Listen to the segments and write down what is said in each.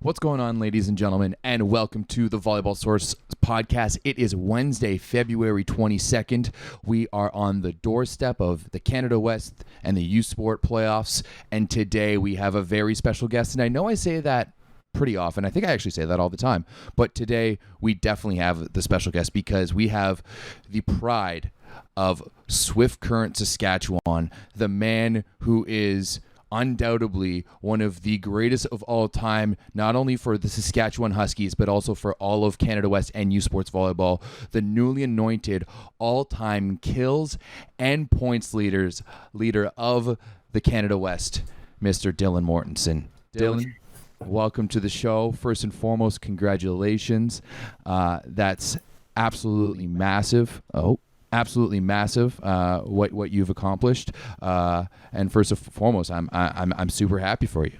What's going on, ladies and gentlemen, and welcome to the Volleyball Source podcast. It is Wednesday, February 22nd. We are on the doorstep of the Canada West and the U Sport playoffs, and today we have a very special guest, and I know I say that pretty often. I think I actually say that all the time, but today we definitely have the special guest because we have the pride of Swift Current, Saskatchewan, the man who is undoubtedly one of the greatest of all time, not only for the Saskatchewan Huskies, but also for all of Canada West and U Sports Volleyball, the newly anointed all-time kills and points leader of the Canada West, Mr. Dylan Mortensen. Dylan, welcome to the show. First and foremost, congratulations. That's absolutely massive. Absolutely massive, what you've accomplished, and first and foremost, I'm super happy for you.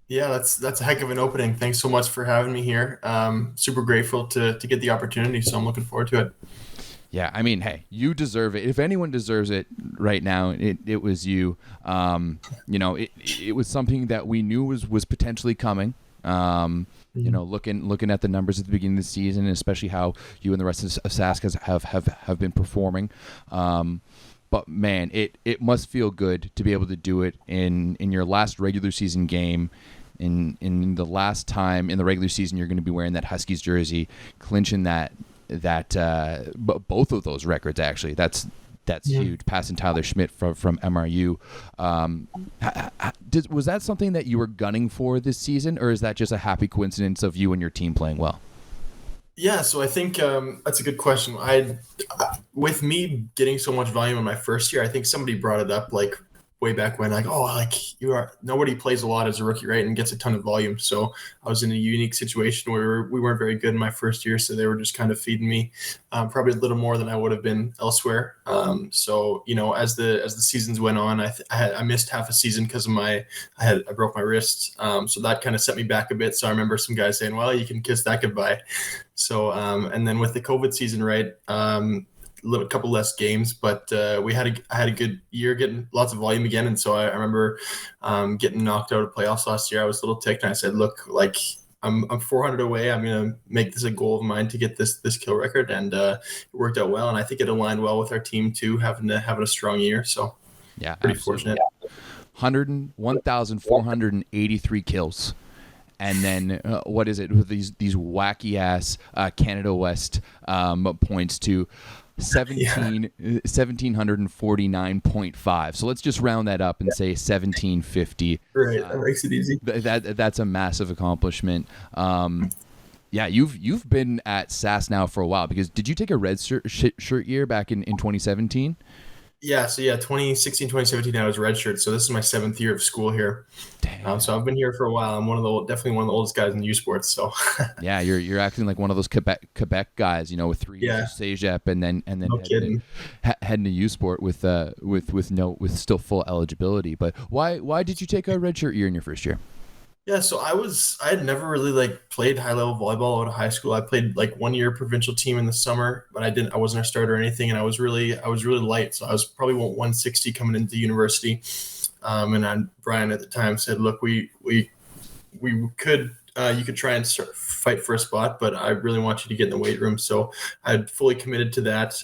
Yeah, that's a heck of an opening. Thanks so much for having me here. Super grateful to get the opportunity, so I'm looking forward to it. Yeah, I mean, hey, you deserve it. If anyone deserves it right now, it was you. It was something that we knew was potentially coming. Looking at the numbers at the beginning of the season, and especially how you and the rest of Sask have been performing. But man, it must feel good to be able to do it in your last regular season game, in the last time in the regular season you're going to be wearing that Huskies jersey, clinching that both of those records actually. That's huge, passing Tyler Schmidt from MRU. Was that something that you were gunning for this season, or is that just a happy coincidence of you and your team playing well? Yeah, so I think that's a good question. With me getting so much volume in my first year, I think somebody brought it up like way back when, nobody plays a lot as a rookie, right, and gets a ton of volume. So I was in a unique situation where we weren't very good in my first year, so they were just kind of feeding me probably a little more than I would have been elsewhere. So as the seasons went on, I missed half a season because of I broke my wrist. So that kind of set me back a bit. So I remember some guys saying, "Well, you can kiss that goodbye." So and then with the COVID season, right. A couple less games, but I had a good year getting lots of volume again. And so I remember getting knocked out of playoffs last year. I was a little ticked, and I said, look, like I'm 400 away. I'm going to make this a goal of mine to get this kill record. And it worked out well. And I think it aligned well with our team too, having a strong year. So yeah, pretty absolutely. Fortunate. 1,483 kills. And then what is it with these wacky ass Canada West points to 1,749.5. So let's just round that up and say 1,750. Right, that makes it easy. That's a massive accomplishment. You've been at SAS now for a while, because did you take a red shirt year back in 2017? Yeah, so 2016, 2017, I was redshirt. So this is my 7th year of school here. So I've been here for a while. I'm definitely one of the oldest guys in U Sports. So yeah, you're acting like one of those Quebec guys, with 3 years of CEGEP and then heading to U Sport with still full eligibility. But why did you take a redshirt year in your first year? Yeah, so I had never really played high level volleyball out of high school. I played 1 year provincial team in the summer, but I wasn't a starter or anything, and I was really light. So I was probably 160 coming into university. And Brian at the time said, "Look, we could you could try and fight for a spot, but I really want you to get in the weight room." So I had fully committed to that,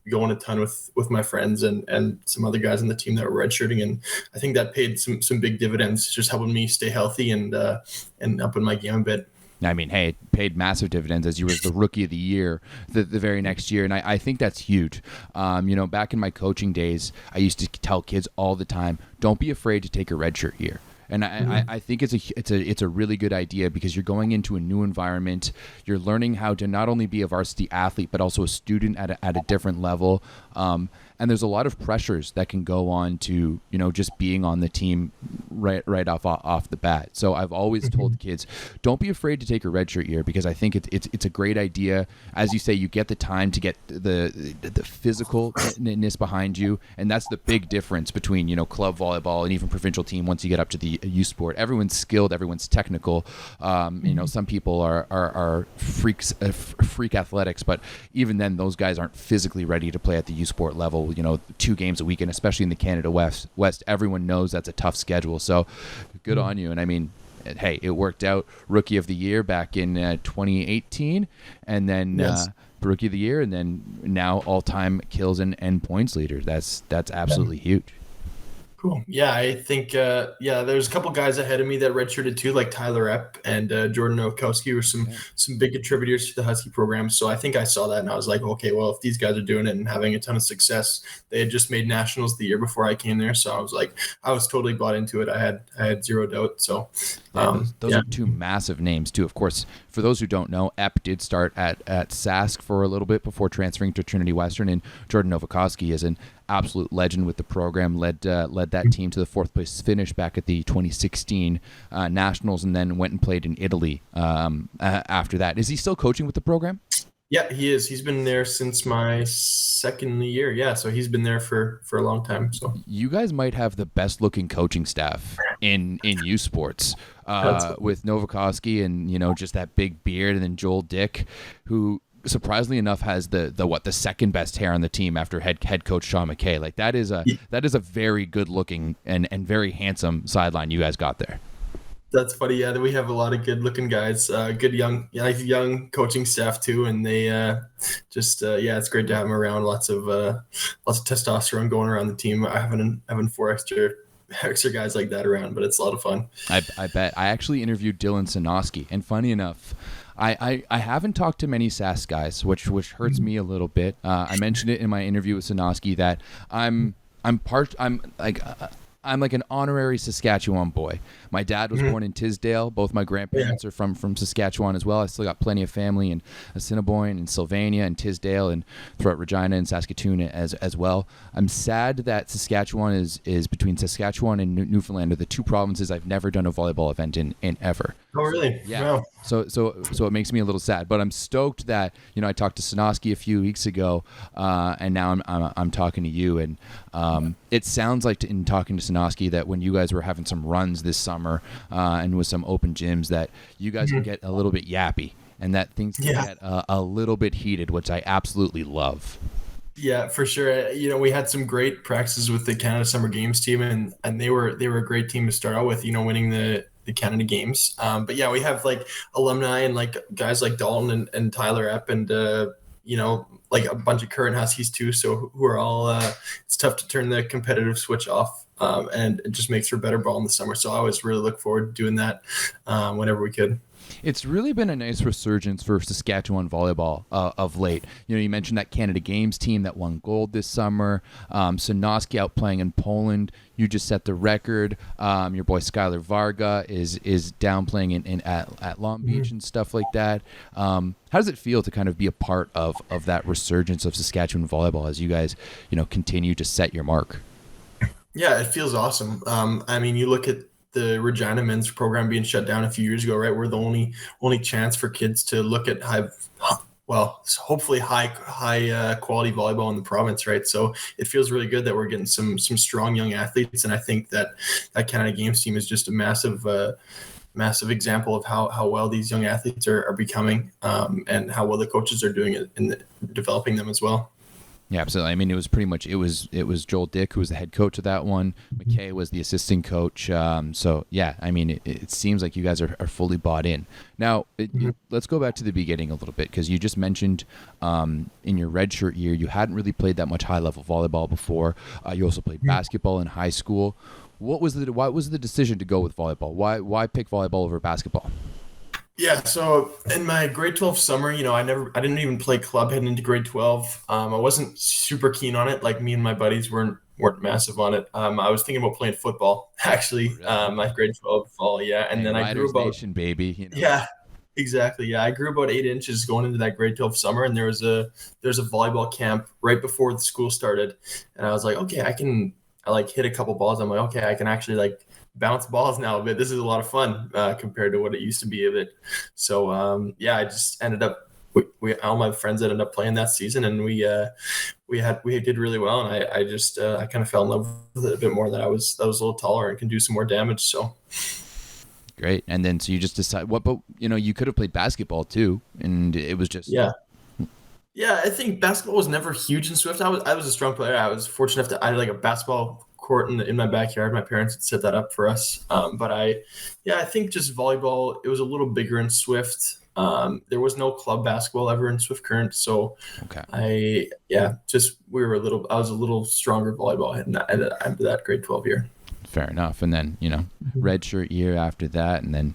going a ton with my friends and some other guys on the team that were redshirting. And I think that paid some big dividends, just helping me stay healthy and upping my game a bit. I mean, hey, it paid massive dividends as you were the rookie of the year the very next year. And I think that's huge. Back in my coaching days, I used to tell kids all the time, don't be afraid to take a redshirt year. And I think it's a really good idea, because you're going into a new environment. You're learning how to not only be a varsity athlete, but also a student at a different level. And there's a lot of pressures that can go on to, just being on the team right off the bat. So I've always told kids, don't be afraid to take a redshirt year, because I think it's a great idea. As you say, you get the time to get the physicalness behind you, and that's the big difference between club volleyball and even provincial team. Once you get up to the U Sport, everyone's skilled, everyone's technical. Some people are freak athletics, but even then, those guys aren't physically ready to play at the U Sport level. 2 games a week, and especially in the Canada West, everyone knows that's a tough schedule. So good on you. And I mean, hey, it worked out. Rookie of the year back in 2018, and then Yes. Rookie of the year, and then now all-time kills and points leader. That's absolutely huge. Cool. Yeah, I think there's a couple guys ahead of me that redshirted too, like Tyler Epp and Jordan Nowakowski were some big contributors to the Husky program. So I think I saw that and I was like, okay, well, if these guys are doing it and having a ton of success, they had just made nationals the year before I came there. So I was like, I was totally bought into it. I had zero doubt. So those are two massive names too. Of course, for those who don't know, Epp did start at Sask for a little bit before transferring to Trinity Western, and Jordan Nowakowski is an absolute legend with the program. Led that team to the fourth place finish back at the 2016 Nationals, and then went and played in Italy after that. Is he still coaching with the program? Yeah, he is. He's been there since my second year. Yeah, so he's been there for a long time. So you guys might have the best looking coaching staff in youth sports with Nowakowski and just that big beard, and then Joel Dick, who surprisingly enough has the second best hair on the team after head coach Sean McKay. Like that is a very good looking and very handsome sideline you guys got there. That's funny. Yeah, we have a lot of good looking guys, good young coaching staff too, and they it's great to have them around. Lots of testosterone going around the team. Having four extra guys like that around, but it's a lot of fun. I bet. I actually interviewed Dylan Sanoski, and funny enough, I haven't talked to many Sask guys, which hurts me a little bit. I mentioned it in my interview with Sanoski that I'm like an honorary Saskatchewan boy. My dad was born in Tisdale. Both my grandparents are from Saskatchewan as well. I still got plenty of family in Assiniboine and Sylvania and Tisdale and throughout Regina and Saskatoon as well. I'm sad that Saskatchewan is between Saskatchewan and Newfoundland are the two provinces I've never done a volleyball event in ever. Oh, really? Yeah. Wow. So it makes me a little sad, but I'm stoked that I talked to Sanoski a few weeks ago, and now I'm talking to you, and it sounds like in talking to Sanoski that when you guys were having some runs this summer and with some open gyms that you guys can get a little bit yappy and that things can get a little bit heated, which I absolutely love. Yeah, for sure. We had some great practices with the Canada Summer Games team, and they were a great team to start out with. Winning the Canada Games. But yeah, we have like alumni and like guys like Dalton and Tyler Epp and like a bunch of current Huskies too. So who are all it's tough to turn the competitive switch off, and it just makes for better ball in the summer. So I always really look forward to doing that whenever we could. It's really been a nice resurgence for Saskatchewan volleyball of late. You mentioned that Canada Games team that won gold this summer. Sanoski out playing in Poland. You just set the record. Your boy Skylar Varga is down playing at Long Beach and stuff like that. How does it feel to kind of be a part of that resurgence of Saskatchewan volleyball as you guys continue to set your mark? Yeah, it feels awesome. You look at the Regina men's program being shut down a few years ago, right? We're the only chance for kids to look at hopefully high quality volleyball in the province, right? So it feels really good that we're getting some strong young athletes, and I think that Canada Games team is just a massive example of how well these young athletes are becoming, and how well the coaches are doing it in developing them as well. Yeah, absolutely. It was pretty much it was Joel Dick who was the head coach of that one. McKay was the assistant coach. So yeah, it seems like you guys are fully bought in. Now, let's go back to the beginning a little bit, because you just mentioned in your redshirt year you hadn't really played that much high level volleyball before. You also played basketball in high school. Why was the decision to go with volleyball? Why pick volleyball over basketball? Yeah, so in my grade 12 summer, I didn't even play club heading into grade 12. I wasn't super keen on it. Like, me and my buddies weren't massive on it. I was thinking about playing football actually. My grade 12 fall, yeah, and then I grew about Nation, baby. Yeah, exactly. Yeah, I grew about 8 inches going into that grade 12 summer, and there was a volleyball camp right before the school started, and I was like, okay, I hit a couple balls. I'm like, okay, I can actually bounce balls now a bit. This is a lot of fun compared to what it used to be a bit. So I just ended up, all my friends ended up playing that season, and we did really well. And I kind of fell in love with it a bit more, that I was a little taller and can do some more damage. So great. And then so you just decide but you could have played basketball too, and it was just I think basketball was never huge in Swift. I was a strong player. I was fortunate enough to I had a basketball court in my backyard. My parents had set that up for us. But I think just volleyball, it was a little bigger in Swift. There was no club basketball ever in Swift Current, so Okay. I was a little stronger volleyball after that grade 12 year. Fair enough. And then, redshirt year after that, and then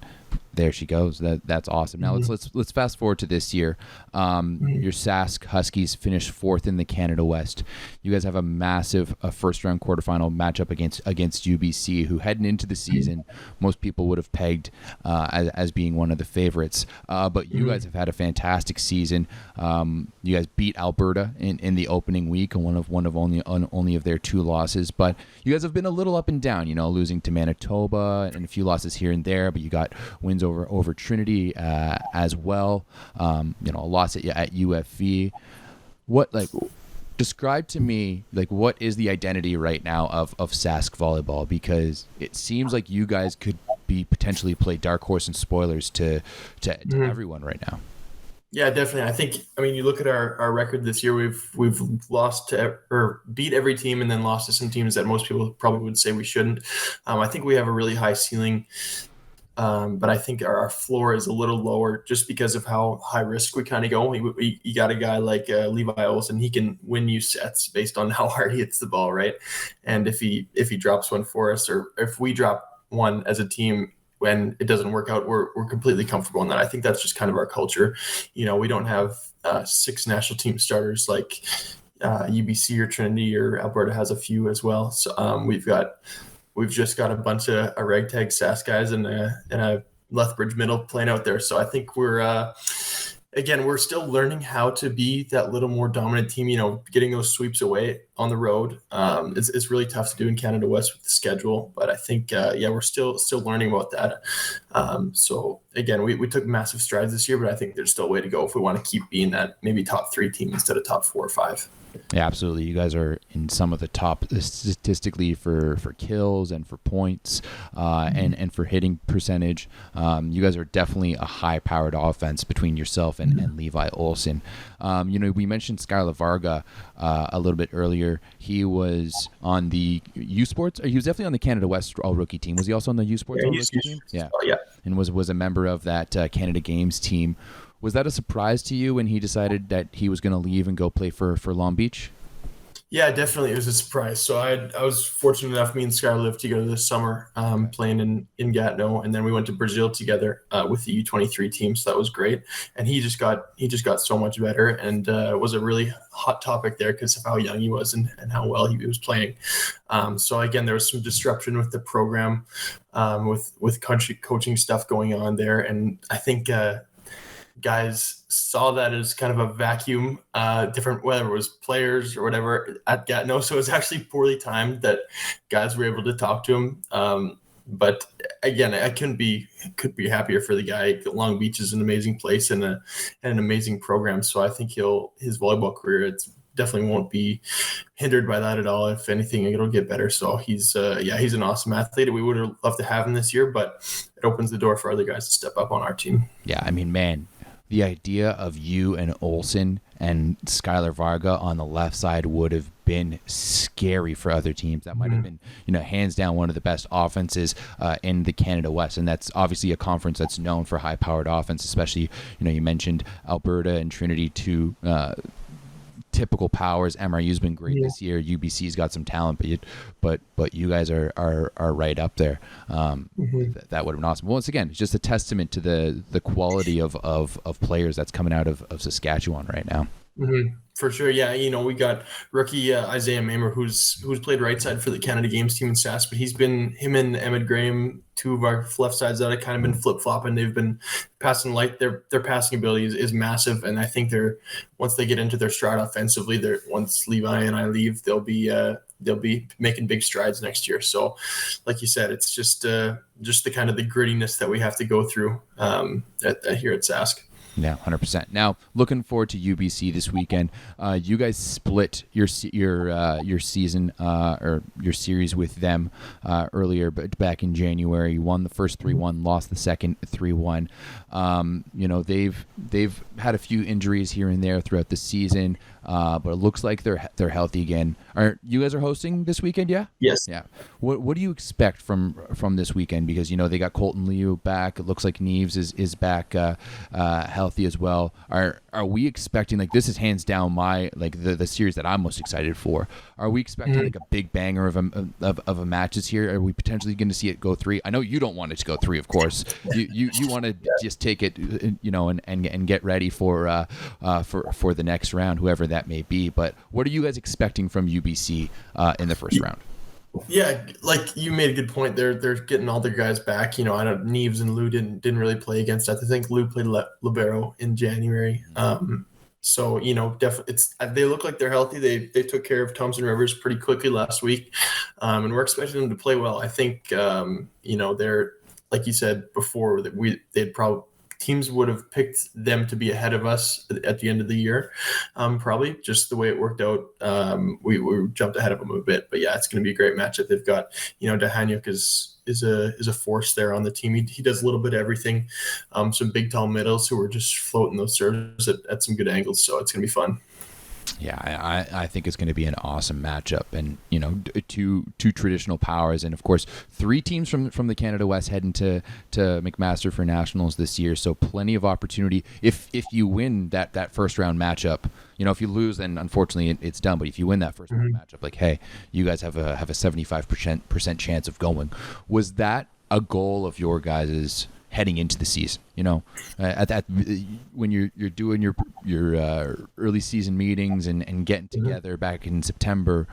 there she goes. That's awesome. Now let's fast forward to this year. Your Sask Huskies finished 4th in the Canada West. You guys have a massive first round quarterfinal matchup against UBC, who heading into the season most people would have pegged as being one of the favorites. But you guys have had a fantastic season. You guys beat Alberta in the opening week, and one of only of their 2 losses. But you guys have been a little up and down. Losing to Manitoba and a few losses here and there. But you got wins over Trinity as well. A loss at UFV. Describe to me what is the identity right now of Sask volleyball, because it seems like you guys could be potentially play dark horse and spoilers to everyone right now. Yeah, definitely. You look at our record this year, we've lost or beat every team and then lost to some teams that most people probably would say we shouldn't. I think we have a really high ceiling. But I think our floor is a little lower just because of how high risk we kind of go. You got a guy like Levi Olsen, he can win you sets based on how hard he hits the ball, right? And if he drops one for us, or if we drop one as a team when it doesn't work out, we're completely comfortable in that. I think that's just kind of our culture. We don't have 6 national team starters like UBC or Trinity, or Alberta has a few as well. So we've just got a bunch of ragtag Sask guys and a Lethbridge middle playing out there. So I think we're still learning how to be that little more dominant team, getting those sweeps away on the road. It's really tough to do in Canada West with the schedule, but I think, we're still learning about that. So again, we took massive strides this year, but I think there's still a way to go if we want to keep being that maybe top 3 team instead of top 4 or 5. Yeah, absolutely. You guys are in some of the top statistically for kills and for points and for hitting percentage. You guys are definitely a high-powered offense between yourself and Levi Olsen. We mentioned Skylar Varga a little bit earlier. He was on the U Sports. He was definitely on the Canada West All-Rookie team. Was he also on the U Sports All-Rookie team? Yeah. Oh, yeah. And was a member of that Canada Games team. Was that a surprise to you when he decided that he was going to leave and go play for Long Beach? Yeah, definitely. It was a surprise. So I was fortunate enough, me and Skylar lived together this summer, playing in Gatineau, and then we went to Brazil together with the U23 team. So that was great. And he just got so much better, and was a really hot topic there because of how young he was and how well he was playing. So again, there was some disruption with the program, with country coaching stuff going on there, and I think guys saw that as kind of a vacuum, different, whether it was players or whatever at Gatineau. So it was actually poorly timed that guys were able to talk to him. But again, I could be happier for the guy. Long Beach is an amazing place and an amazing program. So I think his volleyball career, definitely won't be hindered by that at all. If anything, it'll get better. So he's an awesome athlete. We would have loved to have him this year, but it opens the door for other guys to step up on our team. Yeah, man, the idea of you and Olsen and Skylar Varga on the left side would have been scary for other teams. That might have been, hands down one of the best offenses in the Canada West. And that's obviously a conference that's known for high-powered offense, especially, you mentioned Alberta and Trinity, two typical powers. MRU's been great this year. UBC's got some talent, but you guys are right up there. That would have been awesome. Once again, it's just a testament to the quality of players that's coming out of Saskatchewan right now. For sure. Yeah. We got rookie Isaiah Mamer, who's played right side for the Canada Games team in Sask, but him and Emmett Graham, 2 of our left sides that have kind of been flip flopping. They've been passing light. Their passing ability is massive. And I think once they get into their stride offensively, once Levi and I leave, they'll be making big strides next year. So like you said, it's just the kind of the grittiness that we have to go through here at Sask. Yeah, 100%. Now, looking forward to UBC this weekend. You guys split your season or your series with them earlier, but back in January. You won the first 3-1, lost the second 3-1. They've had a few injuries here and there throughout the season, but it looks like they're healthy again. Are you guys are hosting this weekend? Yeah. Yes. Yeah. What do you expect from this weekend? Because they got Colton Liu back. It looks like Neves is back healthy as well. Are we expecting, like, this is hands down my, like, the series that I'm most excited for? Are we expecting like a big banger of a matches here? Are we potentially going to see it go 3? I know you don't want it to go 3, of course. You want to just take it, and get ready for the next round, whoever that may be. But what are you guys expecting from UBC in the first round? Yeah, like you made a good point. They're getting all their guys back. I know Neves and Lou didn't really play against us. I think Lou played libero in January. So definitely they look like they're healthy. They took care of Thompson Rivers pretty quickly last week, and we're expecting them to play well. I think they're, like you said before, that they'd probably, teams would have picked them to be ahead of us at the end of the year, probably just the way it worked out. We jumped ahead of them a bit, but yeah, it's going to be a great matchup. They've got, Dahanyuk is a force there on the team. He does a little bit of everything. Some big, tall middles who are just floating those serves at some good angles. So it's going to be fun. Yeah, I think it's going to be an awesome matchup, and two traditional powers, and of course 3 teams from the Canada West heading to McMaster for nationals this year. So plenty of opportunity if you win that first round matchup. If you lose, then unfortunately it's done. But if you win that first round matchup, like, hey, you guys have a 75% chance of going. Was that a goal of your guys's heading into the season? When you're doing your early season meetings and getting together back in September,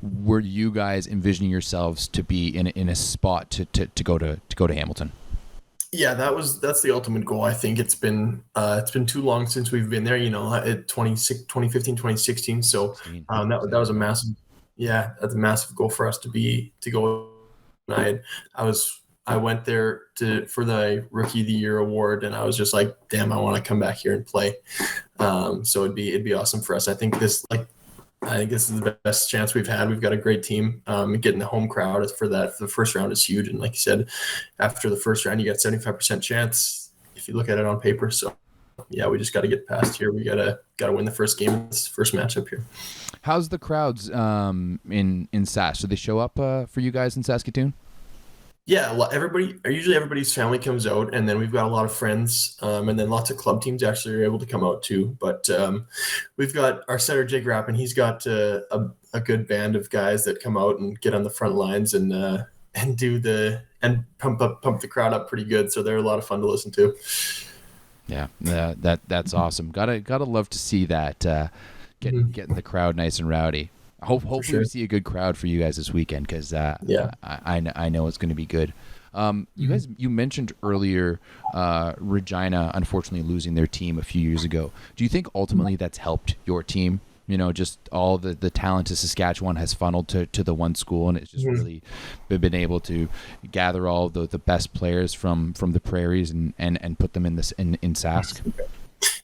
were you guys envisioning yourselves to be in a spot to go to Hamilton? Yeah, that's the ultimate goal. I think it's been too long since we've been there, at 2015, 2016. So that was a massive, that's a massive goal for us to go. I went there for the Rookie of the Year award, and I was just like, damn, I want to come back here and play. So it'd be awesome for us. I think this is the best chance we've had. We've got a great team. Getting the home crowd for the first round is huge. And like you said, after the first round, you got 75% chance if you look at it on paper. So yeah, we just got to get past here. We gotta win the first game, this first matchup here. How's the crowds in Sask? Do they show up for you guys in Saskatoon? Yeah, usually everybody's family comes out, and then we've got a lot of friends, and then lots of club teams actually are able to come out too. But we've got our center, Jake Rappin. He's got a good band of guys that come out and get on the front lines and pump the crowd up pretty good. So they're a lot of fun to listen to. Yeah, that's awesome. Gotta love to see that getting the crowd nice and rowdy. Hopefully we see a good crowd for you guys this weekend, because I know it's going to be good. You guys, you mentioned earlier Regina unfortunately losing their team a few years ago. Do you think ultimately that's helped your team? Just all the talent of Saskatchewan has funneled to the one school, and it's just really been able to gather all the best players from the prairies and put them in Sask.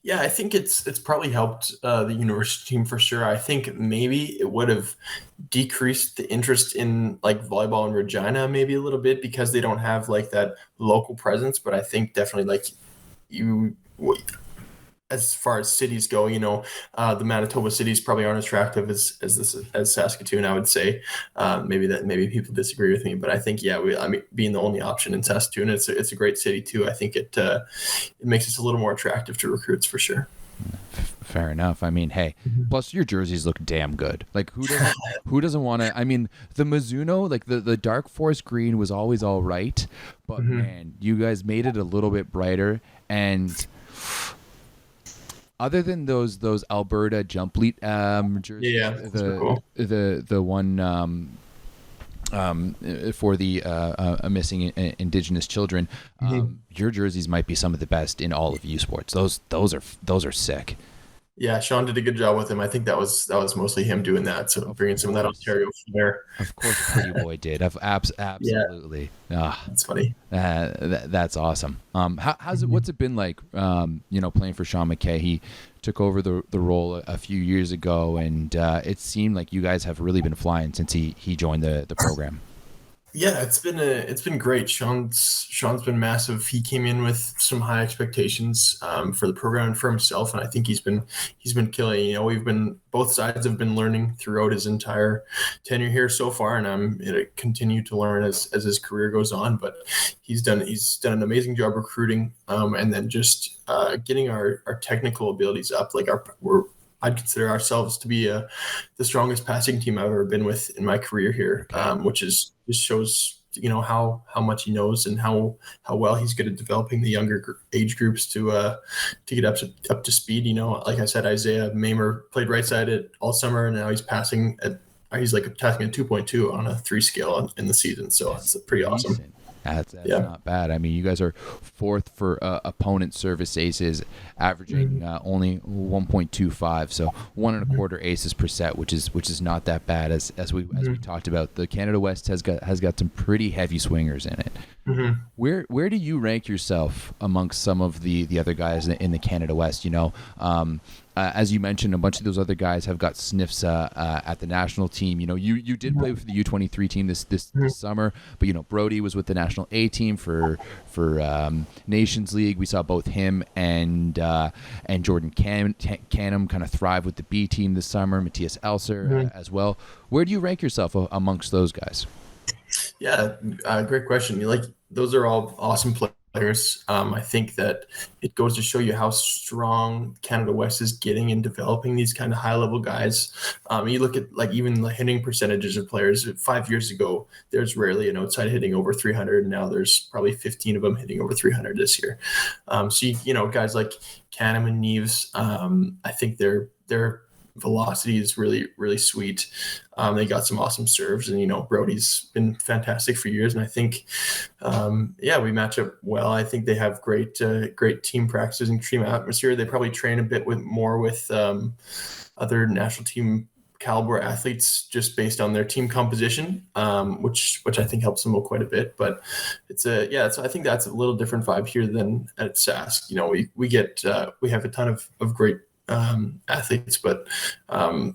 Yeah, I think it's probably helped the university team for sure. I think maybe it would have decreased the interest in like volleyball in Regina maybe a little bit, because they don't have like that local presence. But I think definitely, like, as far as cities go, the Manitoba cities probably aren't as attractive as Saskatoon, I would say. Maybe people disagree with me, but I think, being the only option in Saskatoon, it's a great city too. I think it makes us a little more attractive to recruits for sure. Fair enough. I mean, hey, plus your jerseys look damn good. Like, who doesn't want to? I mean, the Mizuno, like the dark forest green was always all right, but man, you guys made it a little bit brighter. And other than those Alberta jump lead jerseys, the one for the missing Indigenous children, your jerseys might be some of the best in all of U Sports. Those are sick. Yeah, Sean did a good job with him. I think that was mostly him doing that. So Of bringing some of that course. Ontario flair. Of course, Pretty Boy did. Yeah, Absolutely. that's funny. That's awesome. How's it? Mhm. What's it been like? Playing for Sean McKay. He took over the role a few years ago, and it seemed like you guys have really been flying since he joined the program. Yeah, it's been great. Sean's been massive. He came in with some high expectations for the program and for himself, and I think he's been killing. We've been both sides have been learning throughout his entire tenure here so far, and I'm going to continue to learn as his career goes on. But he's done an amazing job recruiting, and then just getting our technical abilities up. Like I'd consider ourselves to be the strongest passing team I've ever been with in my career here, Okay. which is just shows how much he knows and how well he's good at developing the younger age groups to get up to speed. Like I said, Isaiah Mamer played right side it all summer, and now he's like passing a 2.2 on a 3 scale in the season. So That's it's pretty awesome. decent. That's Yeah. not bad. I mean, you guys are fourth for opponent service aces, averaging Mhm. only 1.25, so one and a quarter aces per set, which is not that bad. As we Mhm. talked about, the Canada West has got some pretty heavy swingers in it. Mhm. Where do you rank yourself amongst some of the other guys in the Canada West? As you mentioned, a bunch of those other guys have got sniffs at the national team. You did play with the U23 team this summer, but Brody was with the national A team for Nations League. We saw both him and Jordan Canham kind of thrive with the B team this summer. Matthias Elser Mhm. as well. Where do you rank yourself amongst those guys? Yeah, great question. Those are all awesome players. I think that it goes to show you how strong Canada West is getting in developing these kind of high level guys. You look at like even the hitting percentages of players. 5 years ago, there's rarely an outside hitting over 300. And now there's probably 15 of them hitting over 300 this year. So guys like Canham and Neves, I think their velocity is really really sweet. They got some awesome serves, and Brody's been fantastic for years. And I think, yeah, we match up well. I think they have great team practices and team atmosphere. They probably train a bit more with other national team caliber athletes just based on their team composition, which I think helps them out quite a bit. But I think that's a little different vibe here than at Sask. We have a ton of great athletes, but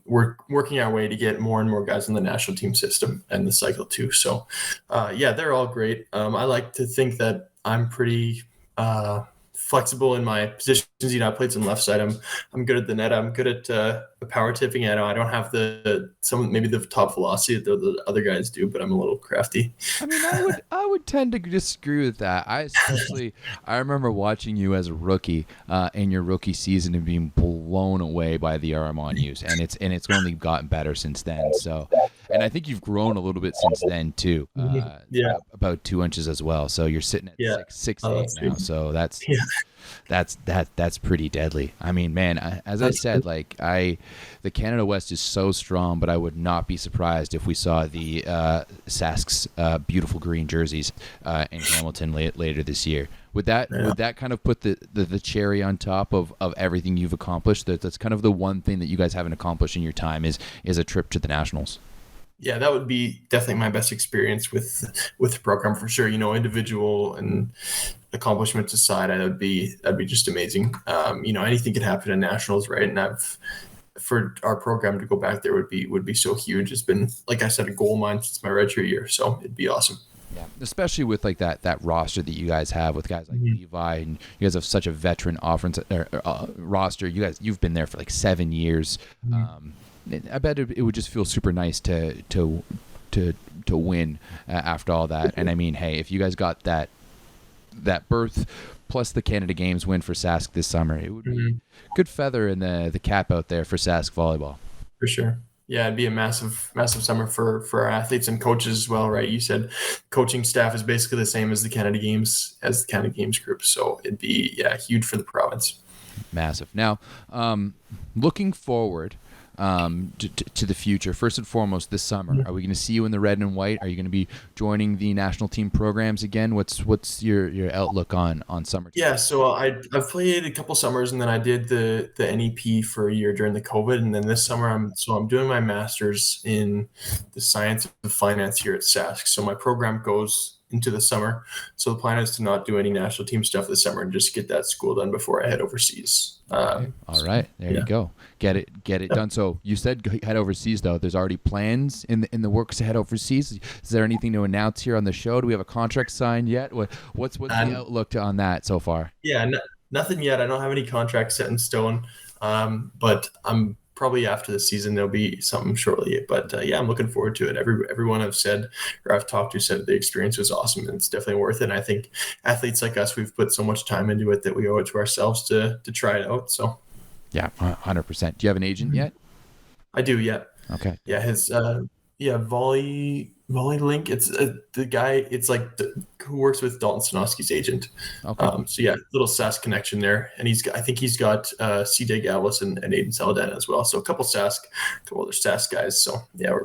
we're working our way to get more and more guys in the national team system and the cycle too. So, yeah, they're all great. I like to think that I'm pretty flexible in my positions. I played some left side. I'm good at the net. I'm good at power tipping. I don't have maybe the top velocity that the other guys do, but I'm a little crafty. I mean, I would tend to disagree with that. I remember watching you as a rookie in your rookie season and being blown away by the arm on you, and it's only gotten better since then. So, and I think you've grown a little bit since then too, Yeah, about 2 inches as well. So you're sitting at yeah. six Oh, eight that's now. sweet. So that's Yeah, that's pretty deadly. I mean, man, as I that's said, good. the Canada West is so strong, but I would not be surprised if we saw the Sask's beautiful green jerseys in Hamilton later this year. Would that Yeah. would that kind of put the cherry on top of everything you've accomplished? That's kind of the one thing that you guys haven't accomplished in your time is a trip to the Nationals. Yeah, that would be definitely my best experience with the program for sure. Individual and accomplishments aside, that'd be just amazing. Anything could happen in nationals, right? And for our program to go back there would be so huge. It's been, like I said, a goal of mine since my redshirt year, so it'd be awesome. Yeah, especially with like that roster that you guys have with guys like Mhm. Levi, and you guys have such a veteran offense roster. You've been there for like 7 years. Um, I bet it would just feel super nice to win after all that. And I mean, hey, if you guys got that berth plus the Canada Games win for Sask this summer, it would be Mhm. good feather in the cap out there for Sask volleyball. For sure. Yeah, it'd be a massive, massive summer for our athletes and coaches as well, right? You said coaching staff is basically the same as the Canada Games group, so it'd be huge for the province. Massive. Now, looking forward, to the future? First and foremost, this summer, are we going to see you in the red and white? Are you going to be joining the national team programs again? What's your outlook on summer? Yeah, so I've played a couple summers, and then I did the NEP for a year during the COVID, and then this summer I'm doing my master's in the science of finance here at Sask. So my program goes into the summer. So the plan is to not do any national team stuff this summer and just get that school done before I head overseas. Okay. All right, there you go. Get it done. So you said head overseas, though. There's already plans in the works to head overseas. Is there anything to announce here on the show? Do we have a contract signed yet? What's the outlook on that so far? Yeah, nothing yet. I don't have any contracts set in stone, but I'm probably after the season there'll be something shortly. But yeah, I'm looking forward to it. Everyone I've talked to said the experience was awesome, and it's definitely worth it. And I think athletes like us, we've put so much time into it that we owe it to ourselves to try it out. So yeah, 100%. Do you have an agent yet? I do. Yeah. Okay. Yeah, his Volley Link. It's the guy. It's like who works with Dalton Sanoski's agent. Okay. So yeah, little Sask connection there, and I think he's got CJ Gavlis and Aiden Saladana as well. So a couple other Sask guys. So yeah.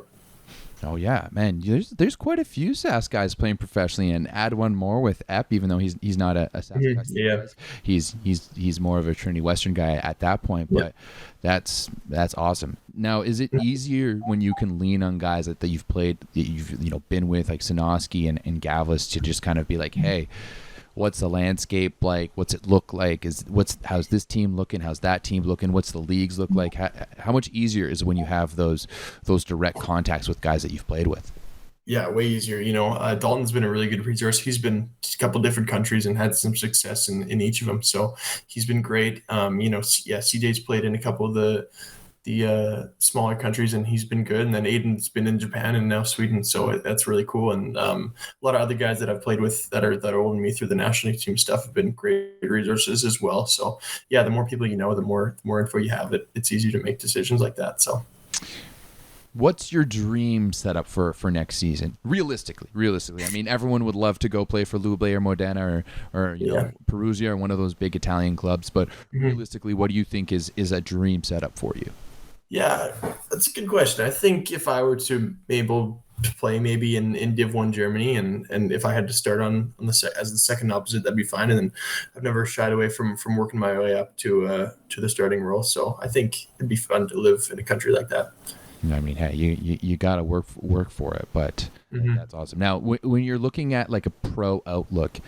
Oh yeah, man. There's quite a few Sask guys playing professionally, and add one more with Epp, even though he's not a Sask guy. Yeah. He's more of a Trinity Western guy at that point, but that's awesome. Now, is it easier when you can lean on guys that you've played, that you've been with, like Sanoski and Gavlis, to just kind of be like, hey, what's the landscape like? What's it look like? How's this team looking? How's that team looking? What's the leagues look like? How much easier is it when you have those direct contacts with guys that you've played with? Yeah, way easier. Dalton's been a really good resource. He's been to a couple different countries and had some success in each of them. So he's been great. CJ's played in a couple of the smaller countries, and he's been good. And then Aiden's been in Japan and now Sweden, so that's really cool. And a lot of other guys that I've played with that are older than me through the national team stuff have been great resources as well. So yeah, the more people you know, the more info you have, it's easier to make decisions like that. So what's your dream setup for next season? Realistically, I mean, everyone would love to go play for Luble or Modena or Perugia or one of those big Italian clubs, but realistically, what do you think is a dream setup for you? Yeah, that's a good question. I think if I were to be able to play maybe in Div 1 Germany, and if I had to start on as the second opposite, that'd be fine. And then I've never shied away from working my way up to the starting role. So I think it'd be fun to live in a country like that. I mean, hey, you got to work for it, but that's awesome. Now, when you're looking at like a pro outlook,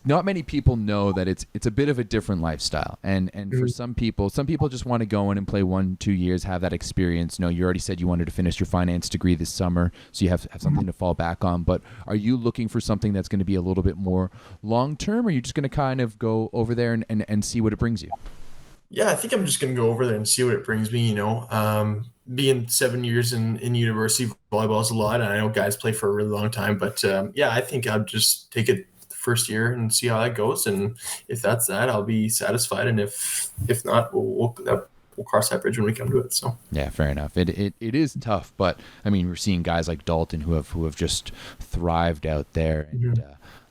not many people know that it's a bit of a different lifestyle, and for some people just want to go in and play 1-2 years, have that experience. You already said you wanted to finish your finance degree this summer, so you have something to fall back on. But are you looking for something that's going to be a little bit more long term, or are you just going to kind of go over there and see what it brings you? Yeah, I think I'm just going to go over there and see what it brings me. Being 7 years in university, volleyball is a lot, and I know guys play for a really long time. But I think I'll just take it first year and see how that goes, and if that's that, I'll be satisfied, and if not, we'll cross that bridge when we come to it. So yeah, fair enough. It is tough, but I mean, we're seeing guys like Dalton who have just thrived out there, and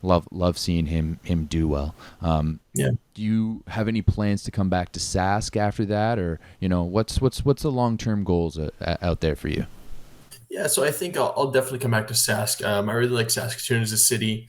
love seeing him do well. Do you have any plans to come back to Sask after that, or what's the long-term goals out there for you? Yeah, so I think I'll definitely come back to Sask. I really like Saskatoon as a city.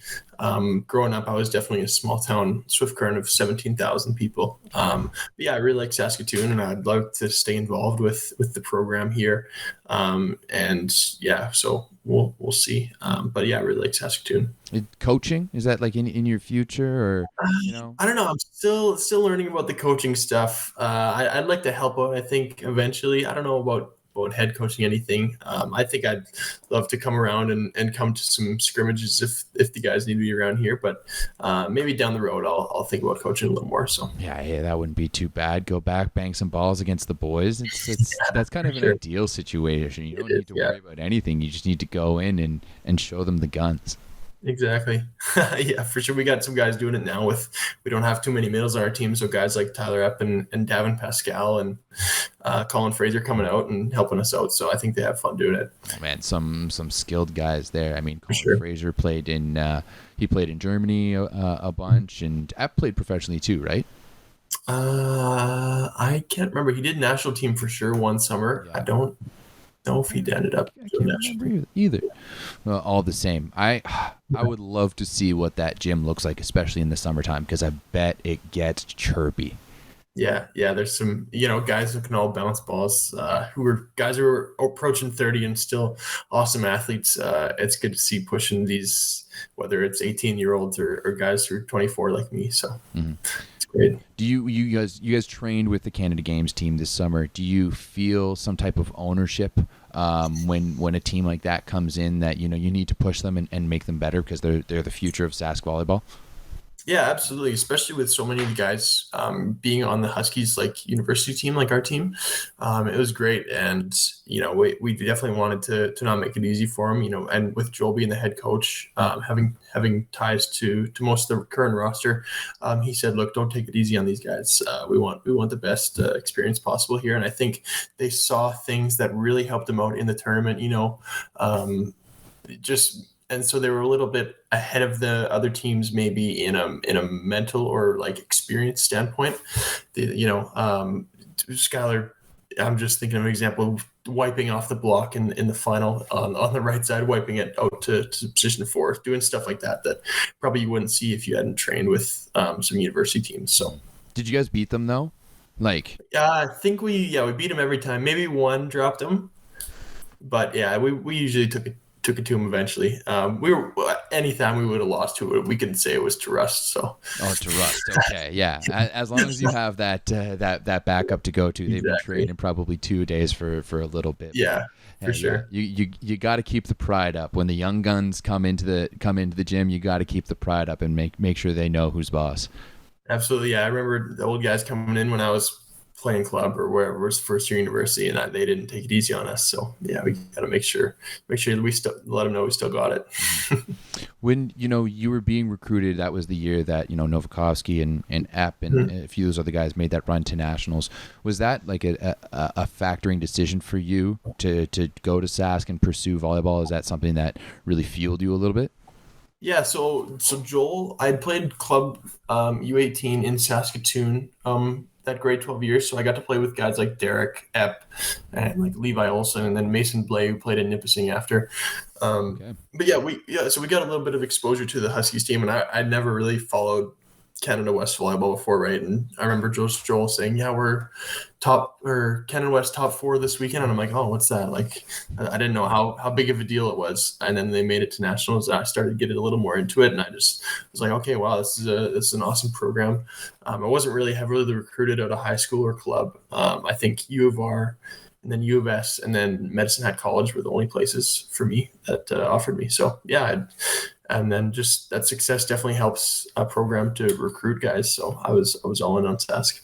Growing up, I was definitely a small town Swift Current of 17,000 people. But yeah, I really like Saskatoon, and I'd love to stay involved with the program here. And yeah, so we'll see. But yeah, I really like Saskatoon. Coaching, is that like in your future, or I don't know. I'm still learning about the coaching stuff. I'd like to help out, I think, eventually. I don't know about head coaching anything. I think I'd love to come around and come to some scrimmages if the guys need to be around here, but maybe down the road I'll think about coaching a little more. So yeah, that wouldn't be too bad. Go back, bang some balls against the boys. That's kind of an ideal situation. You don't need to worry about anything. You just need to go in and show them the guns. Exactly. Yeah, for sure. We got some guys doing it now. We don't have too many middles on our team, so guys like Tyler Epp and Davin Pascal and Colin Fraser coming out and helping us out. So I think they have fun doing it. Oh man, some skilled guys there. I mean, Colin Fraser played in Germany a bunch, and Epp played professionally too, right? I can't remember. He did national team for sure one summer. I Yeah. don't know if he ended up I doing can't national remember team. either. Well, all the same, I would love to see what that gym looks like, especially in the summertime, because I bet it gets chirpy. Yeah. There's some, guys who can all bounce balls, who are approaching 30 and still awesome athletes. It's good to see pushing these, whether it's 18-year-olds or guys who are 24 like me. So Mhm. it's great. Do you guys trained with the Canada Games team this summer? Do you feel some type of ownership when a team like that comes in that you need to push them and make them better because they're the future of Sask volleyball? Yeah, absolutely. Especially with so many of the guys being on the Huskies like university team, like our team, it was great. And we definitely wanted to not make it easy for him. And with Joel being the head coach, having ties to most of the current roster, he said, "Look, don't take it easy on these guys. We want the best experience possible here." And I think they saw things that really helped them out in the tournament. Just and so they were a little bit ahead of the other teams, maybe in a mental or like experience standpoint. Skylar, I'm just thinking of an example, wiping off the block in the final on the right side, wiping it out to position 4, doing stuff like that probably you wouldn't see if you hadn't trained with some university teams. So Did you guys beat them though? Like, I think we beat them every time. Maybe one dropped them, but yeah, we usually took it to him eventually. We were anytime we would have lost to it, we can say it was to Rust. So oh, to Rust. Okay, yeah. As long as you have that backup to go to, they've been exactly. training probably 2 days for a little bit. But Yeah, for yeah, sure. you got to keep the pride up when the young guns come into the gym. You got to keep the pride up and make sure they know who's boss. Absolutely. Yeah, I remember the old guys coming in when I was playing club or where it was first year university, and they didn't take it easy on us. So yeah, we got to make sure we still let them know we still got it. Mhm. When you were being recruited, that was the year that Novakovsky and Epp and a few of those other guys made that run to nationals. Was that like a factoring decision for you to go to Sask and pursue volleyball? Is that something that really fueled you a little bit? Yeah, so Joel, I played club U18 in Saskatoon that grade 12 years, so I got to play with guys like Derek Epp and like Levi Olson, and then Mason Blay, who played in Nipissing after. Okay. But so we got a little bit of exposure to the Huskies team, and I never really followed Canada West volleyball before, right? And I remember Joel saying, "Yeah, we're top or Canada West top 4 this weekend," and I'm like, "Oh, what's that?" Like, I didn't know how big of a deal it was. And then they made it to nationals, and I started getting a little more into it, and I just was like, "Okay, wow, this is an awesome program." I wasn't really heavily recruited out of high school or club. I think U of R. And then U of S, and then Medicine Hat College were the only places for me that offered me. So yeah, and then just that success definitely helps a program to recruit guys. So I was all in on Sask.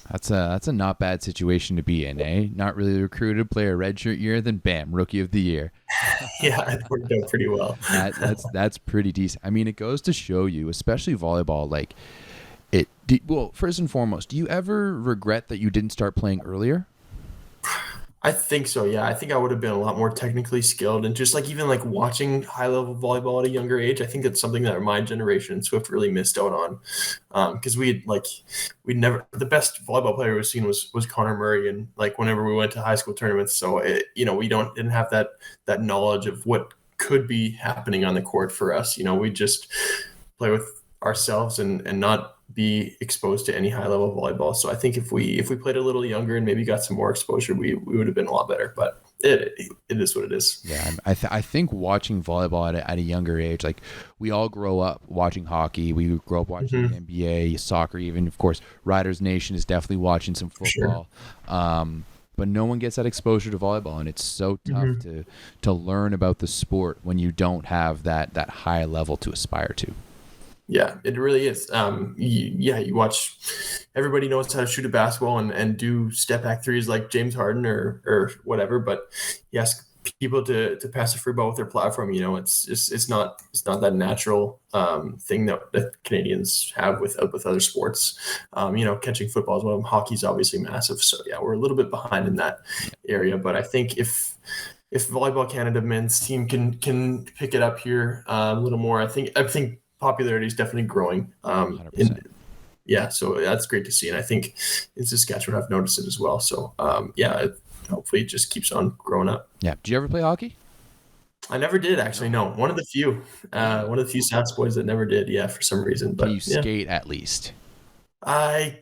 That's a not bad situation to be in, eh? Not really recruited, play a redshirt year, then bam, rookie of the year. Yeah, it worked out pretty well. That's pretty decent. I mean, it goes to show you, especially volleyball, like well, first and foremost, do you ever regret that you didn't start playing earlier? I think so. Yeah, I think I would have been a lot more technically skilled, and just like even like watching high level volleyball at a younger age. I think that's something that my generation in Swift really missed out on, because we never the best volleyball player we've seen was Connor Murray, and like whenever we went to high school tournaments. So we didn't have that knowledge of what could be happening on the court for us. We just play with ourselves and not be exposed to any high level volleyball. So I think if we played a little younger and maybe got some more exposure, we would have been a lot better. But it is what it is. Yeah, I think watching volleyball at a younger age, like we all grow up watching hockey, we grow up watching the Mm-hmm. NBA, soccer, even of course, Riders Nation is definitely watching some For sure. football. But no one gets that exposure to volleyball, and it's so tough Mm-hmm. to learn about the sport when you don't have that high level to aspire to. Yeah, it really is. You watch. Everybody knows how to shoot a basketball and do step back threes like James Harden or whatever. But you ask people to pass a free ball with their platform. It's not that natural thing that Canadians have with other sports. Catching football is one of them. Hockey's obviously massive. So yeah, we're a little bit behind in that area. But I think if Volleyball Canada men's team can pick it up here a little more, I think popularity is definitely growing. 100%. yeah, so that's great to see. And I think in Saskatchewan, I've noticed it as well. So hopefully it just keeps on growing up. Yeah. Did you ever play hockey? I never did actually. No, one of the few Sask boys that never did. Yeah, for some reason. Can But you yeah, skate at least? I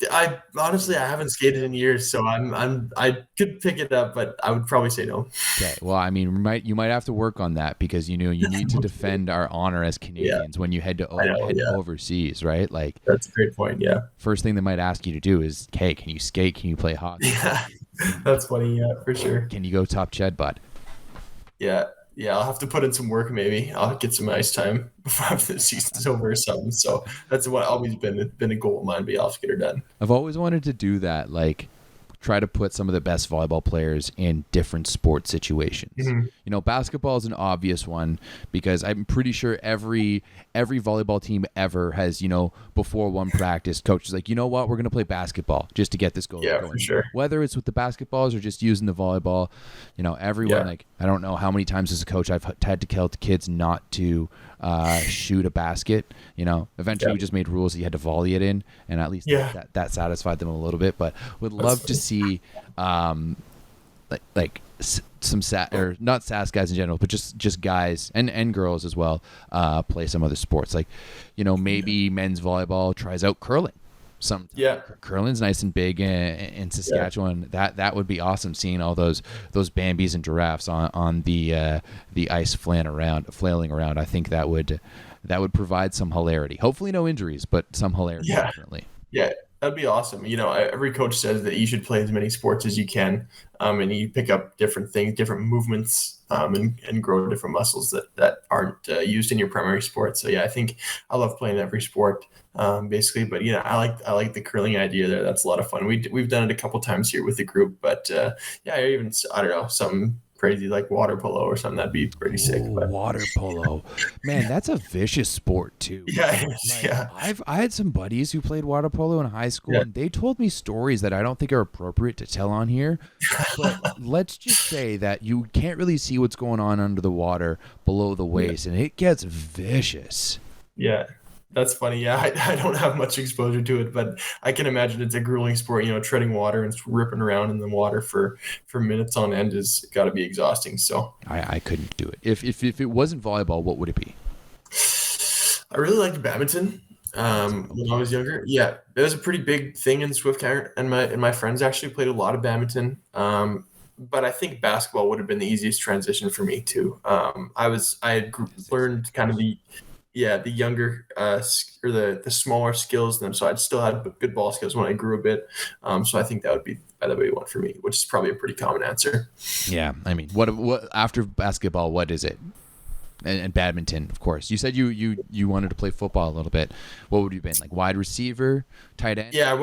honestly I haven't skated in years, so I could pick it up, but I would probably say no. Okay. Well, I mean, you might have to work on that because you need to defend our honor as Yeah, Canadians when you head I know. Yeah, overseas, right? Like, that's a great point. Yeah, first thing they might ask you to do is, hey, can you skate? Can you play hockey? yeah, that's funny. Yeah, for sure. Can you go top Ched, bud? Yeah, yeah, I'll have to put in some work. Maybe I'll get some ice time before the season's over or something. So that's what always been a goal of mine. Be able to get her done. I've always wanted to do that, like try to put some of the best volleyball players in different sport situations. Mm-hmm. You know, basketball is an obvious one because I'm pretty sure every volleyball team ever has, you know, before one practice, coach is like, you know what, we're going to play basketball just to get this goal Yeah, going. for sure. Whether it's with the basketballs or just using the volleyball, you know, everyone, Yeah. like, I don't know how many times as a coach I've had to tell the kids not to shoot a basket. You know, eventually Yeah. we just made rules that you had to volley it in, and at least Yeah. that satisfied them a little bit. But would love to see some or not Sask guys in general, but just guys and girls as well play some other sports. Like, you know, maybe men's volleyball tries out curling. Yeah. Curling's nice and big in Saskatchewan. That would be awesome, seeing all those Bambis and giraffes on the ice flailing around. I think that would provide some hilarity. Hopefully no injuries, but some hilarity. Yeah. Definitely. Yeah, that'd be awesome. You know, every coach says that you should play as many sports as you can, and you pick up different things, different movements, and grow different muscles that aren't used in your primary sport. So yeah, I think I love playing every sport, basically. But you know, I like the curling idea there. That's a lot of fun. We've done it a couple times here with the group, but yeah, I don't know, some crazy like water polo or something. That'd be pretty sick. But Water polo, man, that's a vicious sport too. yeah, Like, yeah, I had some buddies who played water polo in high school, Yeah. and they told me stories that I don't think are appropriate to tell on here. But let's just say that you can't really see what's going on under the water below the waist, and it gets vicious. yeah. That's funny. Yeah, I don't have much exposure to it, but I can imagine it's a grueling sport. You know, treading water and ripping around in the water for minutes on end has got to be exhausting. So I couldn't do it. If it wasn't volleyball, what would it be? I really liked badminton when I was younger. Yeah, it was a pretty big thing in Swift Current, and my friends actually played a lot of badminton. But I think basketball would have been the easiest transition for me too. I had learned kind of the younger or the smaller skills than them, so I'd still had good ball skills when I grew a bit. So I think that would be one for me, which is probably a pretty common answer. Yeah, I mean, what after basketball? What is it? And badminton, of course. You said you wanted to play football a little bit. What would you have been, like wide receiver, tight end? Yeah, I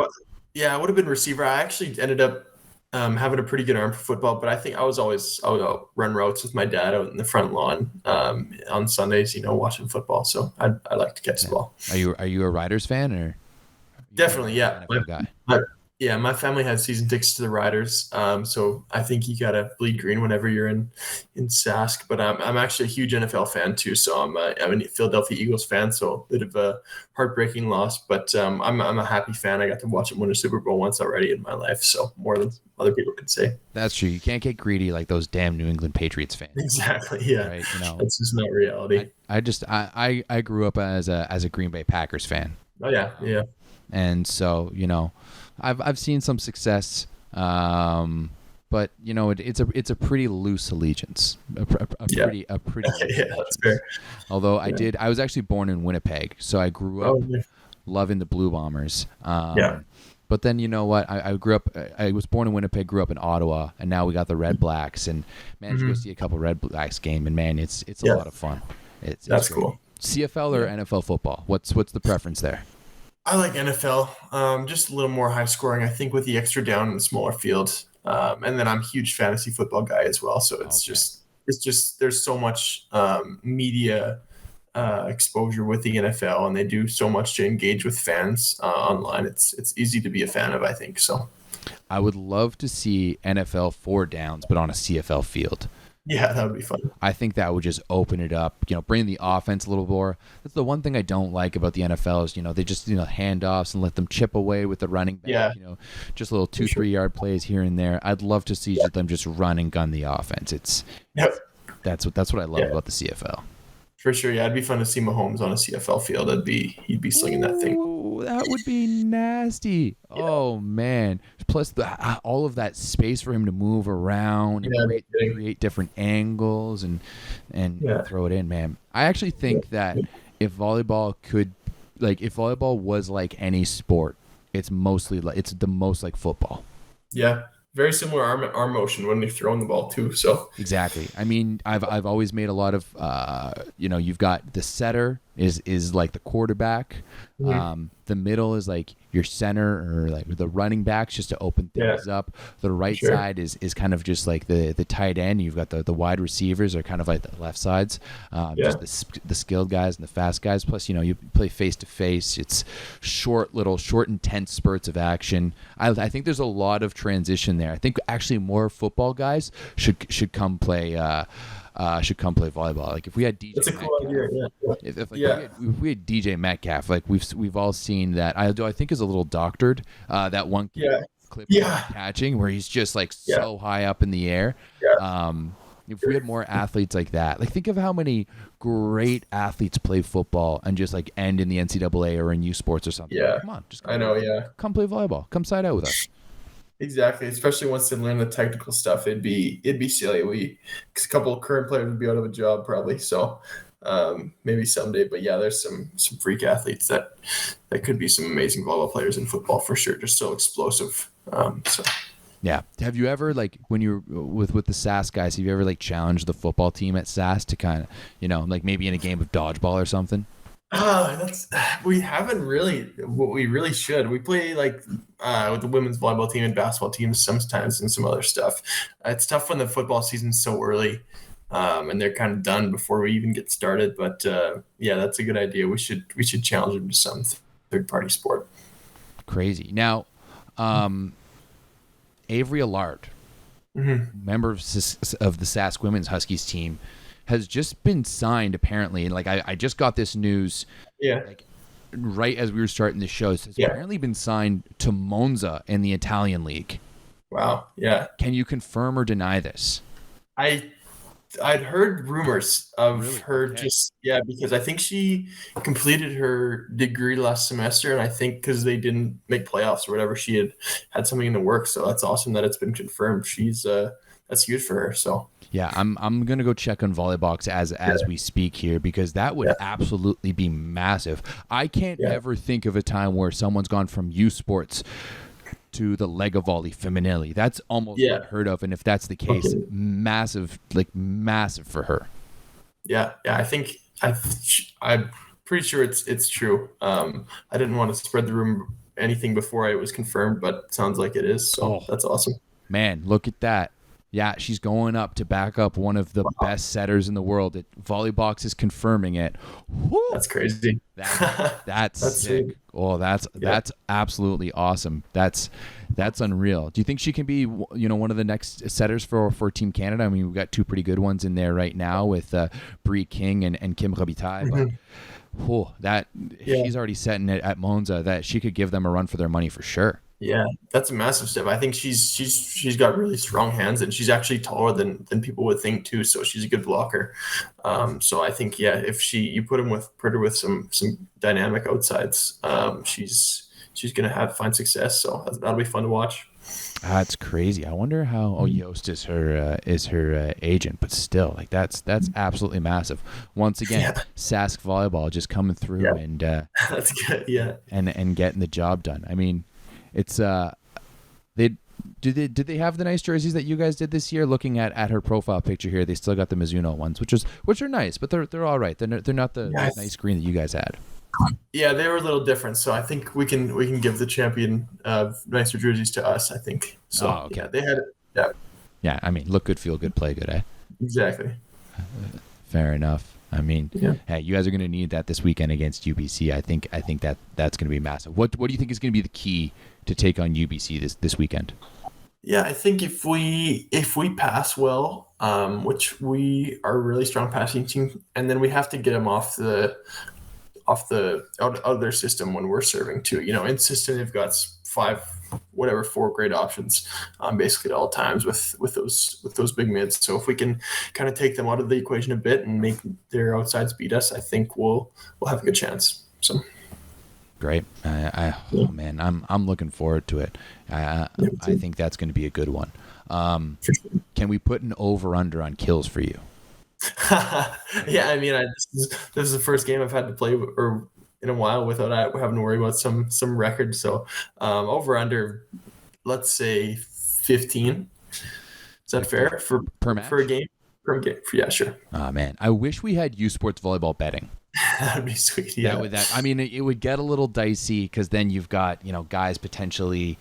would have been receiver. I actually ended up having a pretty good arm for football, but I think I would run routes with my dad out in the front lawn on Sundays, you know, watching football. So I like to catch the ball. Are you a Riders fan or? Definitely, yeah. NFL guy. My family had season tickets to the Riders, so I think you gotta bleed green whenever you're in Sask. But I'm actually a huge NFL fan too, so I'm a Philadelphia Eagles fan. So a bit of a heartbreaking loss, but I'm a happy fan. I got to watch them win a Super Bowl once already in my life, so more than other people could say. That's true. You can't get greedy like those damn New England Patriots fans. Exactly. Yeah. Right. You know, It's just not reality. I grew up as a Green Bay Packers fan. Oh yeah. Yeah. And so, you know, I've seen some success, but you know, it's a pretty loose allegiance, a pretty Yeah, allegiance. that's fair. Although I was actually born in Winnipeg, so I grew up loving the Blue Bombers. Yeah. But then you know what? I grew up. I was born in Winnipeg, grew up in Ottawa, and now we got the Red Blacks. And man, you go see a couple Red Blacks game, and man, it's a lot of fun. It's That's great. cool. CFL or NFL football? What's the preference there? I like NFL, just a little more high scoring, I think, with the extra down and the smaller field. And then I'm a huge fantasy football guy as well. So it's just there's so much media exposure with the NFL, and they do so much to engage with fans online. It's easy to be a fan of, I think. So I would love to see NFL 4 downs, but on a CFL field. Yeah, that would be fun. I think that would just open it up, bring the offense a little more. That's the one thing I don't like about the NFL is, they just, handoffs and let them chip away with the running back, Yeah, just little 2, sure. 3 yard plays here and there. I'd love to see them just run and gun the offense. Yep. That's what I love Yeah, about the CFL. for sure. Yeah, it'd be fun to see Mahomes on a CFL field. He'd be slinging that thing. Ooh, that would be nasty. Yeah, Oh man! Plus all of that space for him to move around and yeah, no kidding. create different angles and Yeah, throw it in, man. I actually think that if volleyball was like any sport, it's the most like football. yeah. Very similar arm motion when you're throwing the ball too. So Exactly. I mean, I've always made a lot of you've got the setter is like the quarterback. Mhm. The middle is like your center or like the running backs just to open things up. The right sure. side is kind of just like the tight end. You've got the wide receivers are kind of like the left sides. Yeah, Just the skilled guys and the fast guys. Plus, you play face to face. It's short, intense spurts of action. I think there's a lot of transition there. I think actually more football guys should come play volleyball. Like if we had DJ that's a cool Metcalf, idea. Yeah, yeah, if we had DJ Metcalf, like we've all seen that. I think is a little doctored. That one yeah, clip yeah, catching where he's just like yeah, so high up in the air. yeah. If we had more athletes like that, like think of how many great athletes play football and just like end in the NCAA or in U Sports or something. Yeah. Come on, just I know. Yeah, come play volleyball. Come side out with us. exactly. Especially once they learn the technical stuff, it'd be silly. Because a couple of current players would be out of a job probably. So maybe someday. But yeah, there's some freak athletes that could be some amazing volleyball players in football for sure. Just so explosive. So. Yeah. Have you ever like when you're with the Sask guys? Have you ever like challenged the football team at Sask to kind of like maybe in a game of dodgeball or something? We haven't really. What we really should. We play like with the women's volleyball team and basketball teams sometimes and some other stuff. It's tough when the football season's so early, and they're kind of done before we even get started. But yeah, that's a good idea. We should challenge them to some third party sport. Crazy. Now, Avery Allard, member of the Sask women's Huskies team, has just been signed apparently. And like I just got this news. Yeah. Like right as we were starting the show, has Yeah. apparently been signed to Monza in the Italian league. Wow. Yeah. Can you confirm or deny this? I'd heard rumors of Really? her Okay. because I think she completed her degree last semester, and I think because they didn't make playoffs or whatever, she had something in the works. So that's awesome that it's been confirmed. She's that's huge for her. So Yeah, I'm gonna go check on Volleybox as we speak here because that would absolutely be massive. I can't ever think of a time where someone's gone from U Sports to the Lega Volley Femminile. That's almost unheard of, and if that's the case, massive for her. Yeah, I'm pretty sure it's true. I didn't want to spread the rumor anything before it was confirmed, but it sounds like it is. So that's awesome. Man, look at that. Yeah, she's going up to back up one of the best setters in the world. Volleybox is confirming it. Woo! That's crazy. That's sick. Sick. Oh, that's absolutely awesome. That's unreal. Do you think she can be one of the next setters for Team Canada? I mean, we've got two pretty good ones in there right now with Brie King and Kim Robitaille. But she's already setting it at Monza that she could give them a run for their money for sure. Yeah, that's a massive step. I think she's got really strong hands, and she's actually taller than people would think too. So she's a good blocker. So I think if you put her with some dynamic outsides, she's gonna find success. So that'll be fun to watch. That's crazy. I wonder how Yost is her agent, but still, like that's absolutely massive. Once again, Sask volleyball just coming through and that's good. Yeah, and getting the job done. I mean, it's did they have the nice jerseys that you guys did this year? Looking at her profile picture here, they still got the Mizuno ones, which are nice, but they're all right. They're not the nice green that you guys had. Yeah, they were a little different, so I think we can give the champion nicer jerseys to us. I think so. Oh, okay. Yeah, they had it. Yeah, yeah. I mean, look good, feel good, play good, eh? exactly. Fair enough. I mean, hey, you guys are going to need that this weekend against UBC. I think that's going to be massive. What do you think is going to be the key to take on UBC this weekend? Yeah, I think if we pass well, which we are a really strong passing team, and then we have to get them out of their system when we're serving too. In system they've got four great options, basically at all times with those big mids. So if we can kind of take them out of the equation a bit and make their outsides beat us, I think we'll have a good chance. So. Great. Oh man, I'm looking forward to it. I think that's going to be a good one. Can we put an over/under on kills for you? Yeah, I mean, this is the first game I've had to play or in a while without having to worry about some record. So over under, let's say 15. Is that fair per match? For a game? Per game? Yeah, sure. Oh man, I wish we had U Sports volleyball betting. That'd be sweet. Yeah. I mean, it would get a little dicey because then you've got guys potentially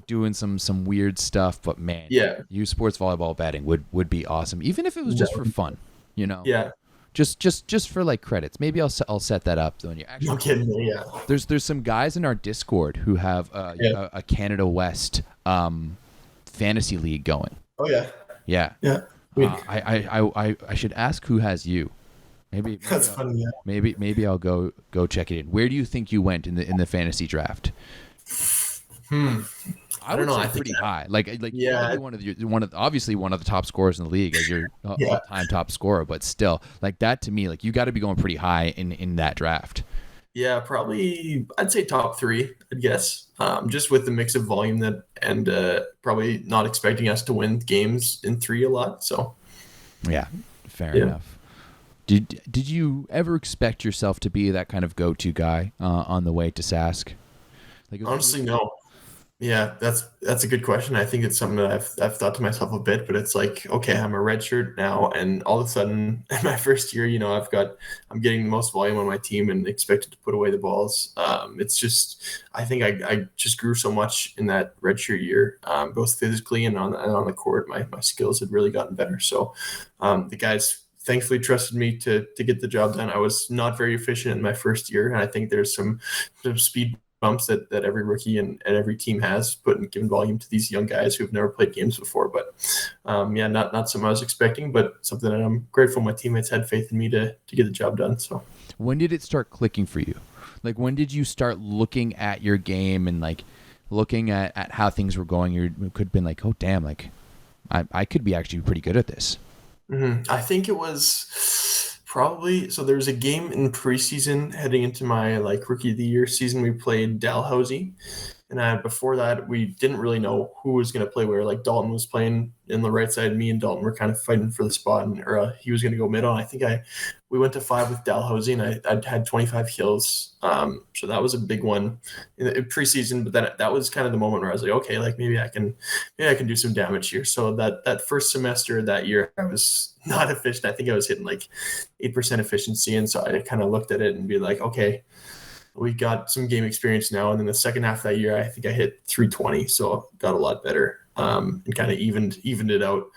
doing some weird stuff. But man, yeah, U Sports volleyball betting would be awesome, even if it was just for fun. Yeah. Just for like credits. Maybe I'll set that up. When you actually, no kidding me. Yeah. There's some guys in our Discord who have a Canada West fantasy league going. Oh yeah. Yeah. Yeah. I should ask who has you. Maybe that's funny. Yeah. Maybe I'll go check it in. Where do you think you went in the fantasy draft? I don't know. I think pretty high. Like yeah, obviously one of the top scorers in the league as your all-time top scorer, but still, like that to me, like you got to be going pretty high in that draft. Yeah, probably I'd say top 3, I'd guess. Just with the mix of volume and probably not expecting us to win games in 3 a lot. So yeah, fair enough. Did you ever expect yourself to be that kind of go-to guy on the way to Sask? Honestly, no. Yeah, that's a good question. I think it's something that I've thought to myself a bit, but it's like, okay, I'm a redshirt now, and all of a sudden, in my first year, I'm getting the most volume on my team and expected to put away the balls. It's just, I think I just grew so much in that redshirt year, both physically and on the court. My skills had really gotten better. So the guys thankfully trusted me to get the job done. I was not very efficient in my first year, and I think there's some speed bumps that every rookie and every team has given volume to these young guys who've never played games before. But not something I was expecting, but something that I'm grateful my teammates had faith in me to get the job done. So when did it start clicking for you? Like when did you start looking at your game and like looking at how things were going? You could have been like, oh damn, like I could be actually pretty good at this. Mm-hmm. I think it was probably, so there was a game in preseason heading into my rookie of the year season. We played Dalhousie, and before that we didn't really know who was going to play where. Like Dalton was playing in the right side, me and Dalton were kind of fighting for the spot, and he was going to go middle. I think we went to 5 with Dalhousie, and I had 25 kills. So that was a big one in preseason. But then that was kind of the moment where I was like, okay, like maybe I can do some damage here. So that first semester that year, I was not efficient. I think I was hitting like 8% efficiency, and so I kind of looked at it and be like, okay, we got some game experience now. And then the second half of that year, I think I hit 320, so got a lot better. And kind of evened it out.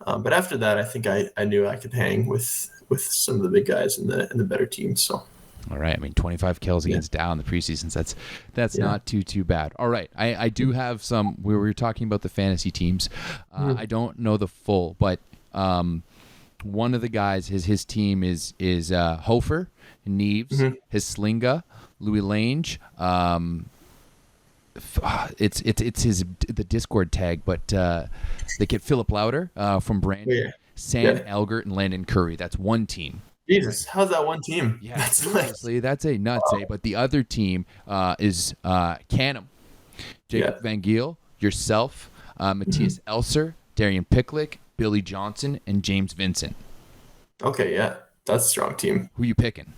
But after that, I think I knew I could hang with some of the big guys in the better teams. So. All right. I mean, 25 kills against Dow in the preseasons. That's not too bad. All right. I do have some. We were talking about the fantasy teams. I don't know the full, but one of the guys, his team is Hofer, Neves, his Slinga, Louis Lange. It's the Discord tag, but they get Philip Lauder from Brandon, Sam Elgert, and Landon Curry. That's one team. Jesus, how's that one team? Yeah, that's a nuts. But the other team is Canham, Jacob Van Giel, yourself, Matthias Elser, Darian Picklick, Billy Johnson, and James Vincent. Okay, yeah, that's a strong team. Who you picking?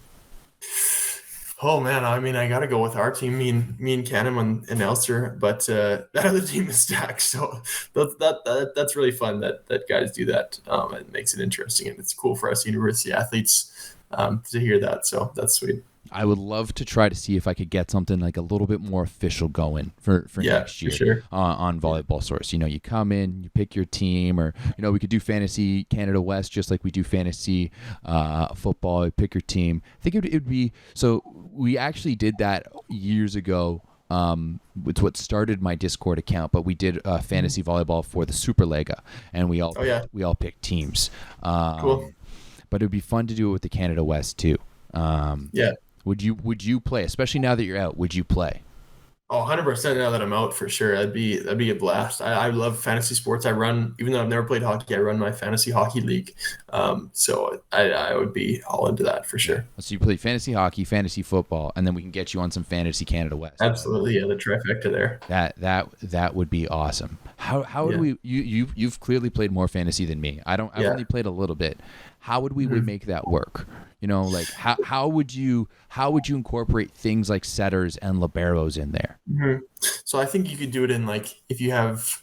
Oh man, I mean, I gotta go with our team, me and Canham and Elster, but that other team is stacked. So that's really fun that guys do that. It makes it interesting, and it's cool for us university athletes to hear that. So that's sweet. I would love to try to see if I could get something like a little bit more official going for next year for sure. On Volleyball Source. You come in, you pick your team, or we could do Fantasy Canada West just like we do fantasy football. You pick your team. I think it would be so. We actually did that years ago It's what started my Discord account, but we did fantasy volleyball for the Superlega, and we all picked teams. Cool. But it would be fun to do it with the Canada West too. Yeah. Would you play, especially now that you're out? Would you play? Oh, 100% now that I'm out, for sure. That'd be a blast. I love fantasy sports. I run, even though I've never played hockey, I run my fantasy hockey league. So I would be all into that for sure. So you play fantasy hockey, fantasy football, and then we can get you on some fantasy Canada West. Absolutely, yeah, the trifecta there. That would be awesome. How would we? You've clearly played more fantasy than me. I've only played a little bit. How would we make that work? Like how would you incorporate things like setters and liberos in there? So I think you could do it in, like, if you have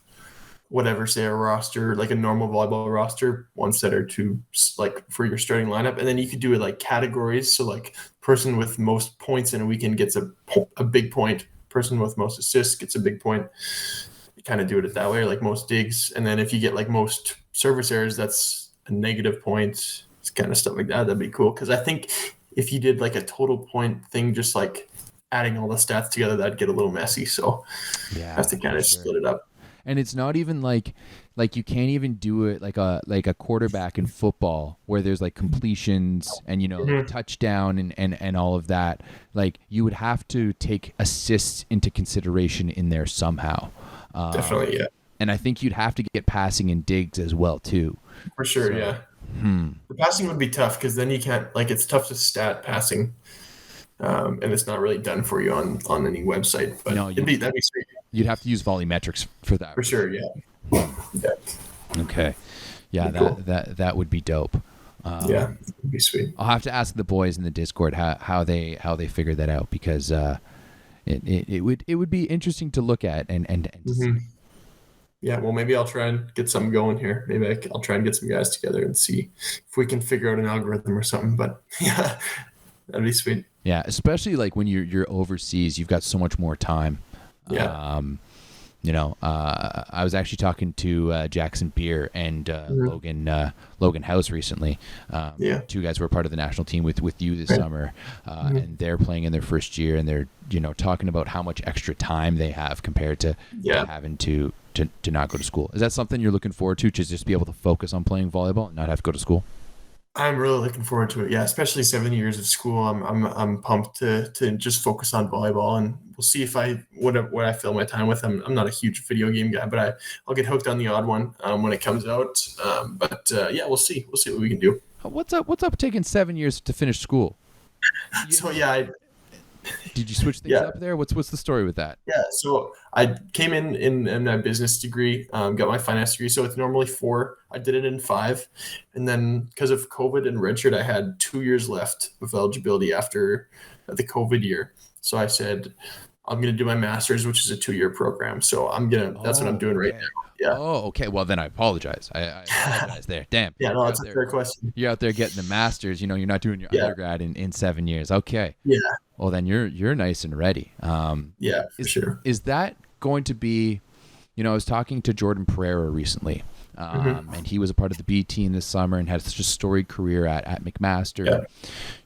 whatever, say a roster, like a normal volleyball roster, one setter, two, like, for your starting lineup, and then you could do it like categories. So like person with most points in a weekend gets a big point. Person with most assists gets a big point. You kind of do it that way, like most digs, and then if you get like most service errors, that's a negative point. It's kind of stuff like that. That'd be cool, because I think if you did like a total point thing, just like adding all the stats together, that'd get a little messy. So you have to kind of split it up. And it's not even like you can't even do it like a quarterback in football where there's like completions and like touchdown and all of that. Like you would have to take assists into consideration in there somehow. Definitely, yeah. And I think you'd have to get passing and digs as well too. For sure, yeah. The passing would be tough, because then you can't, like, it's tough to stat passing, and it's not really done for you on any website. But that'd be sweet. You'd have to use volumetrics for that. For sure, yeah. Okay, yeah, cool. that would be dope. Yeah, it'd be sweet. I'll have to ask the boys in the Discord how they figured that out, because it would be interesting to look at and to see. Yeah, well, maybe I'll try and get something going here. Maybe I'll try and get some guys together and see if we can figure out an algorithm or something. But yeah, that'd be sweet. Yeah, especially like when you're overseas, you've got so much more time. Yeah. I was actually talking to Jackson Beer and Logan House recently. Two guys were part of the national team with you this summer, and they're playing in their first year, and they're talking about how much extra time they have compared to having to not go to school. Is that something you're looking forward to just be able to focus on playing volleyball and not have to go to school? I'm really looking forward to it. Yeah, especially 7 years of school. I'm pumped to just focus on volleyball, and we'll see if what I fill my time with. I'm not a huge video game guy, but I'll get hooked on the odd one when it comes out. Yeah, we'll see what we can do. What's up taking 7 years to finish school? So yeah, did you switch things up there? What's the story with that? Yeah, so I came in a business degree, got my finance degree. So it's normally 4. I did it in 5. And then because of COVID and redshirt, I had 2 years left of eligibility after the COVID year. So I said, I'm going to do my master's, which is a 2-year program. So that's what I'm doing right now. Yeah. Oh, okay. Well, then I apologize. I apologize there. Damn. Yeah, no, that's a fair question. You're out there getting the master's. You're not doing your undergrad in 7 years. Okay. Yeah. Well, then you're nice and ready. Yeah, for sure. Is that going to be? I was talking to Jordan Pereira recently, and he was a part of the B team this summer and had such a storied career at McMaster.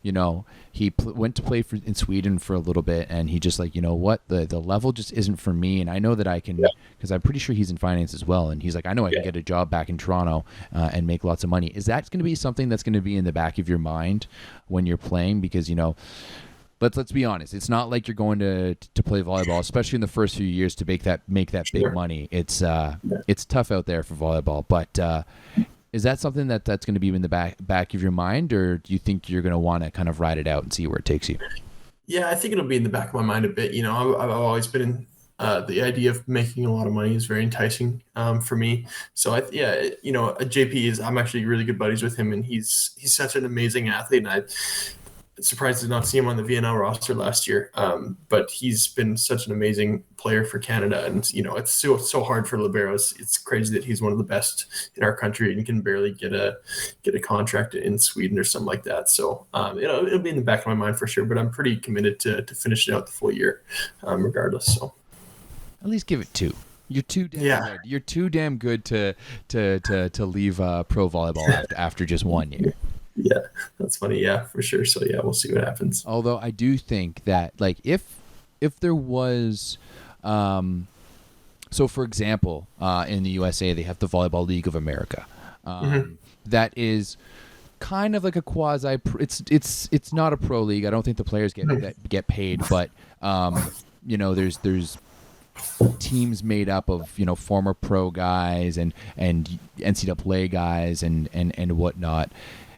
Yeah. He went to play in Sweden for a little bit, and he just like, what, the level just isn't for me, and I know that I can, because I'm pretty sure he's in finance as well, and he's like, I know I can get a job back in Toronto and make lots of money. Is that going to be something that's going to be in the back of your mind when you're playing? Because let's be honest, it's not like you're going to play volleyball, especially in the first few years, to make that big money. It's tough out there for volleyball, but is that something that's going to be in the back of your mind, or do you think you're going to want to kind of ride it out and see where it takes you? Yeah, I think it'll be in the back of my mind a bit. I've always been the idea of making a lot of money is very enticing for me. So JP I'm actually really good buddies with him, and he's such an amazing athlete, and I'm surprised to not see him on the VNL roster last year. But he's been such an amazing player for Canada, and it's so hard for liberos. It's crazy that he's one of the best in our country and can barely get a contract in Sweden or something like that. So it'll be in the back of my mind for sure. But I'm pretty committed to finishing out the full year, regardless. So at least give it 2. You're too damn good. You're too damn good to leave pro volleyball after just 1 year. Yeah, that's funny. Yeah, for sure. So yeah, we'll see what happens. Although I do think that, like, if if there was, so for example, in the USA they have the Volleyball League of America, that is kind of like a quasi. It's not a pro league. I don't think the players get paid, but there's teams made up of former pro guys and NCAA guys and whatnot.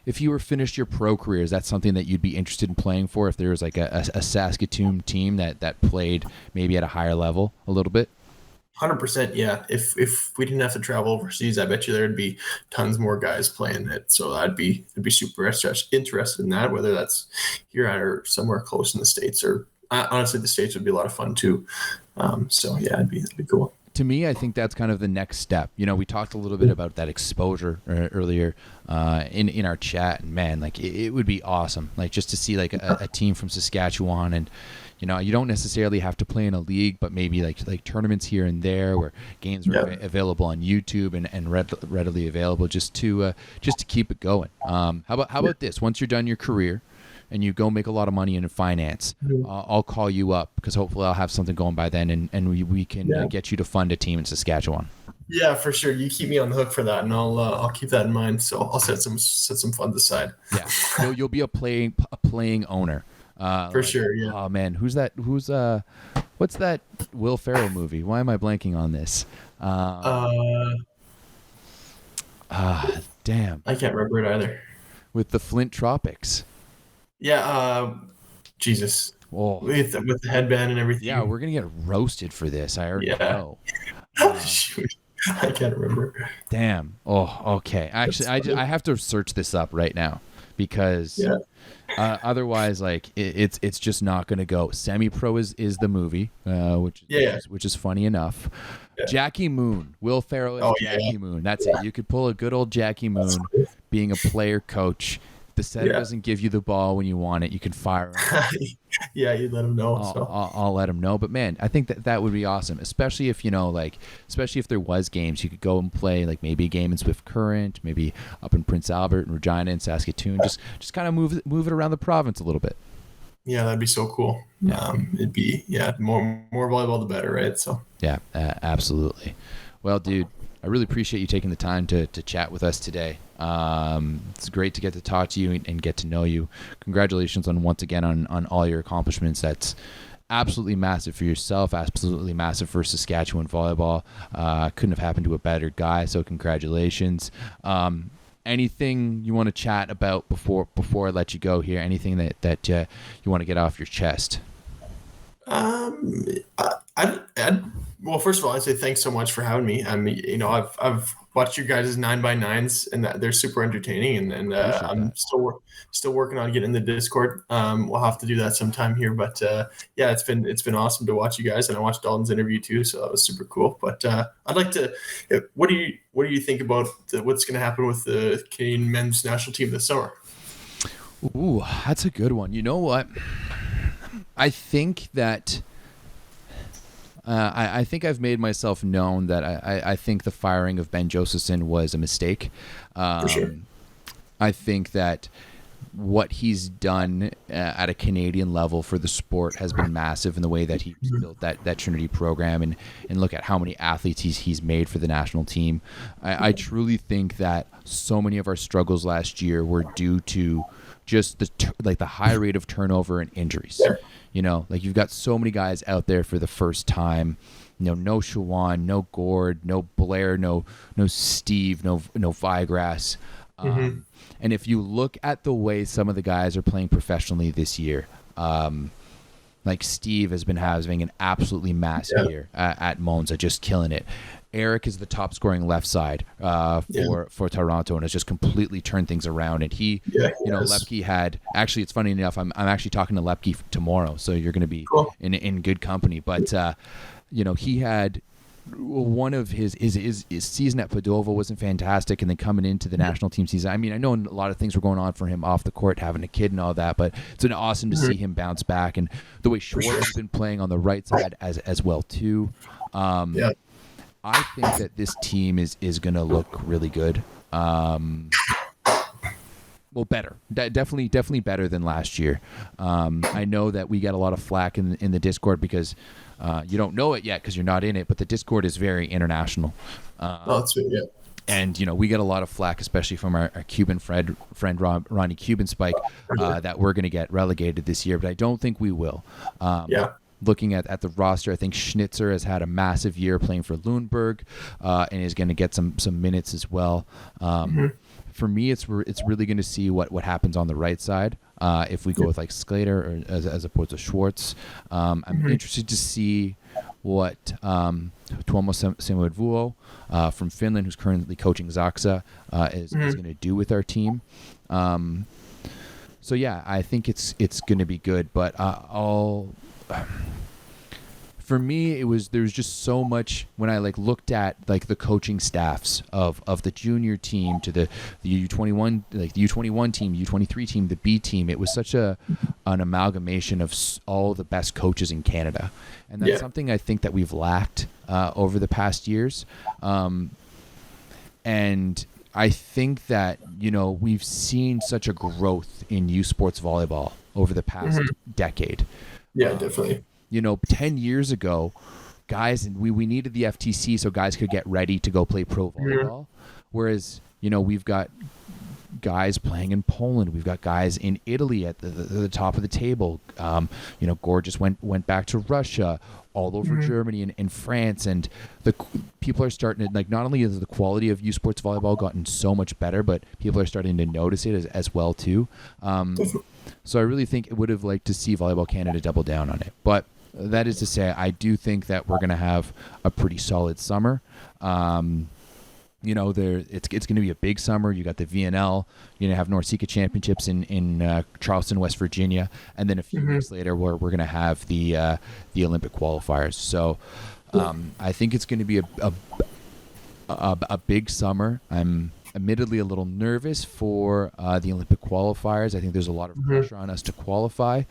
If you were finished your pro career, is that something that you'd be interested in playing for? If there was like a Saskatoon team that played maybe at a higher level a little bit? 100%, yeah. If we didn't have to travel overseas, I bet you there'd be tons more guys playing it. So I'd be super interested in that, whether that's here or somewhere close in the States. Or honestly, the States would be a lot of fun too. So yeah, it'd be cool. To me, I think that's kind of the next step. We talked a little bit about that exposure earlier in our chat, and man, like it would be awesome, like just to see like a team from Saskatchewan, and you don't necessarily have to play in a league, but maybe like tournaments here and there where games are available on YouTube and readily available, just to keep it going. How about this? Once you're done your career and you go make a lot of money in finance, I'll call you up because hopefully I'll have something going by then, and we can get you to fund a team in Saskatchewan. Yeah, for sure. You keep me on the hook for that, and I'll keep that in mind. So I'll set some funds aside. Yeah, you'll be a playing owner. For sure. Yeah. Oh man, what's that Will Ferrell movie? Why am I blanking on this? Damn. I can't remember it either. With the Flint Tropics. Yeah, Jesus. Oh. With the headband and everything. Yeah, we're gonna get roasted for this. I already know. Shoot. I can't remember. Damn. Oh, okay. Actually, I have to search this up right now because otherwise, like it's just not gonna go. Semi-Pro is the movie, which is funny enough. Yeah. Jackie Moon, Will Ferrell is Jackie Moon. That's it. You could pull a good old Jackie Moon being a player coach. The set doesn't give you the ball when you want it. You can fire him. Yeah, you let him know. I'll let him know. But man, I think that would be awesome, especially if especially if there was games you could go and play, like maybe a game in Swift Current, maybe up in Prince Albert and Regina and Saskatoon. Just kind of move it around the province a little bit. Yeah, that'd be so cool. It'd be more volleyball the better, right? So yeah, absolutely. Well, dude, I really appreciate you taking the time to chat with us today. It's great to get to talk to you and get to know you. Congratulations once again on all your accomplishments. That's absolutely massive for yourself, absolutely massive for Saskatchewan volleyball. Couldn't have happened to a better guy, so congratulations. Anything you want to chat about before I let you go here? Anything that you want to get off your chest? Well, first of all, I'd say thanks so much for having me. I mean, I've watched your guys' 9x9s, and they're super entertaining, and I'm still working on getting in the Discord. We'll have to do that sometime here, but it's been awesome to watch you guys, and I watched Dalton's interview too, so that was super cool. But I'd like to. What do you think about what's going to happen with the Canadian men's national team this summer? Ooh, that's a good one. You know what? I think that I think I've made myself known that I think the firing of Ben Josephson was a mistake. For sure. I think that what he's done at a Canadian level for the sport has been massive in the way that he built that Trinity program and look at how many athletes he's made for the national team. I truly think that so many of our struggles last year were due to just the high rate of turnover and injuries. Like you've got so many guys out there for the first time. No Shawan, no Gord, no Blair, no Steve, no Vigrass. And if you look at the way some of the guys are playing professionally this year, like Steve has been having an absolutely massive year at Monza, just killing it. Eric is the top scoring left side for Toronto and has just completely turned things around. And Lepke had actually, it's funny enough, I'm actually talking to Lepke tomorrow, so you're going to be in good company. But he had one of his season at Padova wasn't fantastic, and then coming into the national team season, I mean, I know a lot of things were going on for him off the court, having a kid and all that, but it's been awesome to see him bounce back, and the way Schwartz has been playing on the right side as well too. I think that this team is going to look really good. Well, better. Definitely better than last year. I know that we get a lot of flack in the Discord because you don't know it yet because you're not in it, but the Discord is very international. Oh, that's sweet. Yeah. And, we get a lot of flack, especially from our Cuban friend Ronnie Cuban Spike, that we're going to get relegated this year, but I don't think we will. Yeah. Looking at the roster, I think Schnitzer has had a massive year playing for Lüneburg and is going to get some minutes as well. For me, it's really going to see what happens on the right side. If we go with like Sclater or as opposed to Schwartz, I'm interested to see what Tuomo Semudvuo from Finland, who's currently coaching Zaksa, is going to do with our team. So yeah, I think it's going to be good, but for me, there's just so much when I looked at the coaching staffs of the junior team to the U21, the U21 team, U23 team, the B team. It was such an amalgamation of all the best coaches in Canada, and that's something I think that we've lacked over the past years. And I think that we've seen such a growth in youth sports volleyball over the past decade. Yeah, definitely. 10 years ago, guys, and we needed the FTC so guys could get ready to go play pro volleyball. Whereas, we've got guys playing in Poland. We've got guys in Italy at the top of the table. Gorgeous went back to Russia, all over Germany and France. And the people are starting to, not only has the quality of youth sports volleyball gotten so much better, but people are starting to notice it as well, too. So I really think it would have liked to see Volleyball Canada double down on it. But that is to say, I do think that we're going to have a pretty solid summer. It's going to be a big summer. You got the VNL. You're going to have NORCECA Championships in Charleston, West Virginia, and then a few weeks later, we're going to have the Olympic qualifiers. So I think it's going to be a big summer. I'm admittedly a little nervous for the Olympic qualifiers. I think there's a lot of pressure on us to qualify.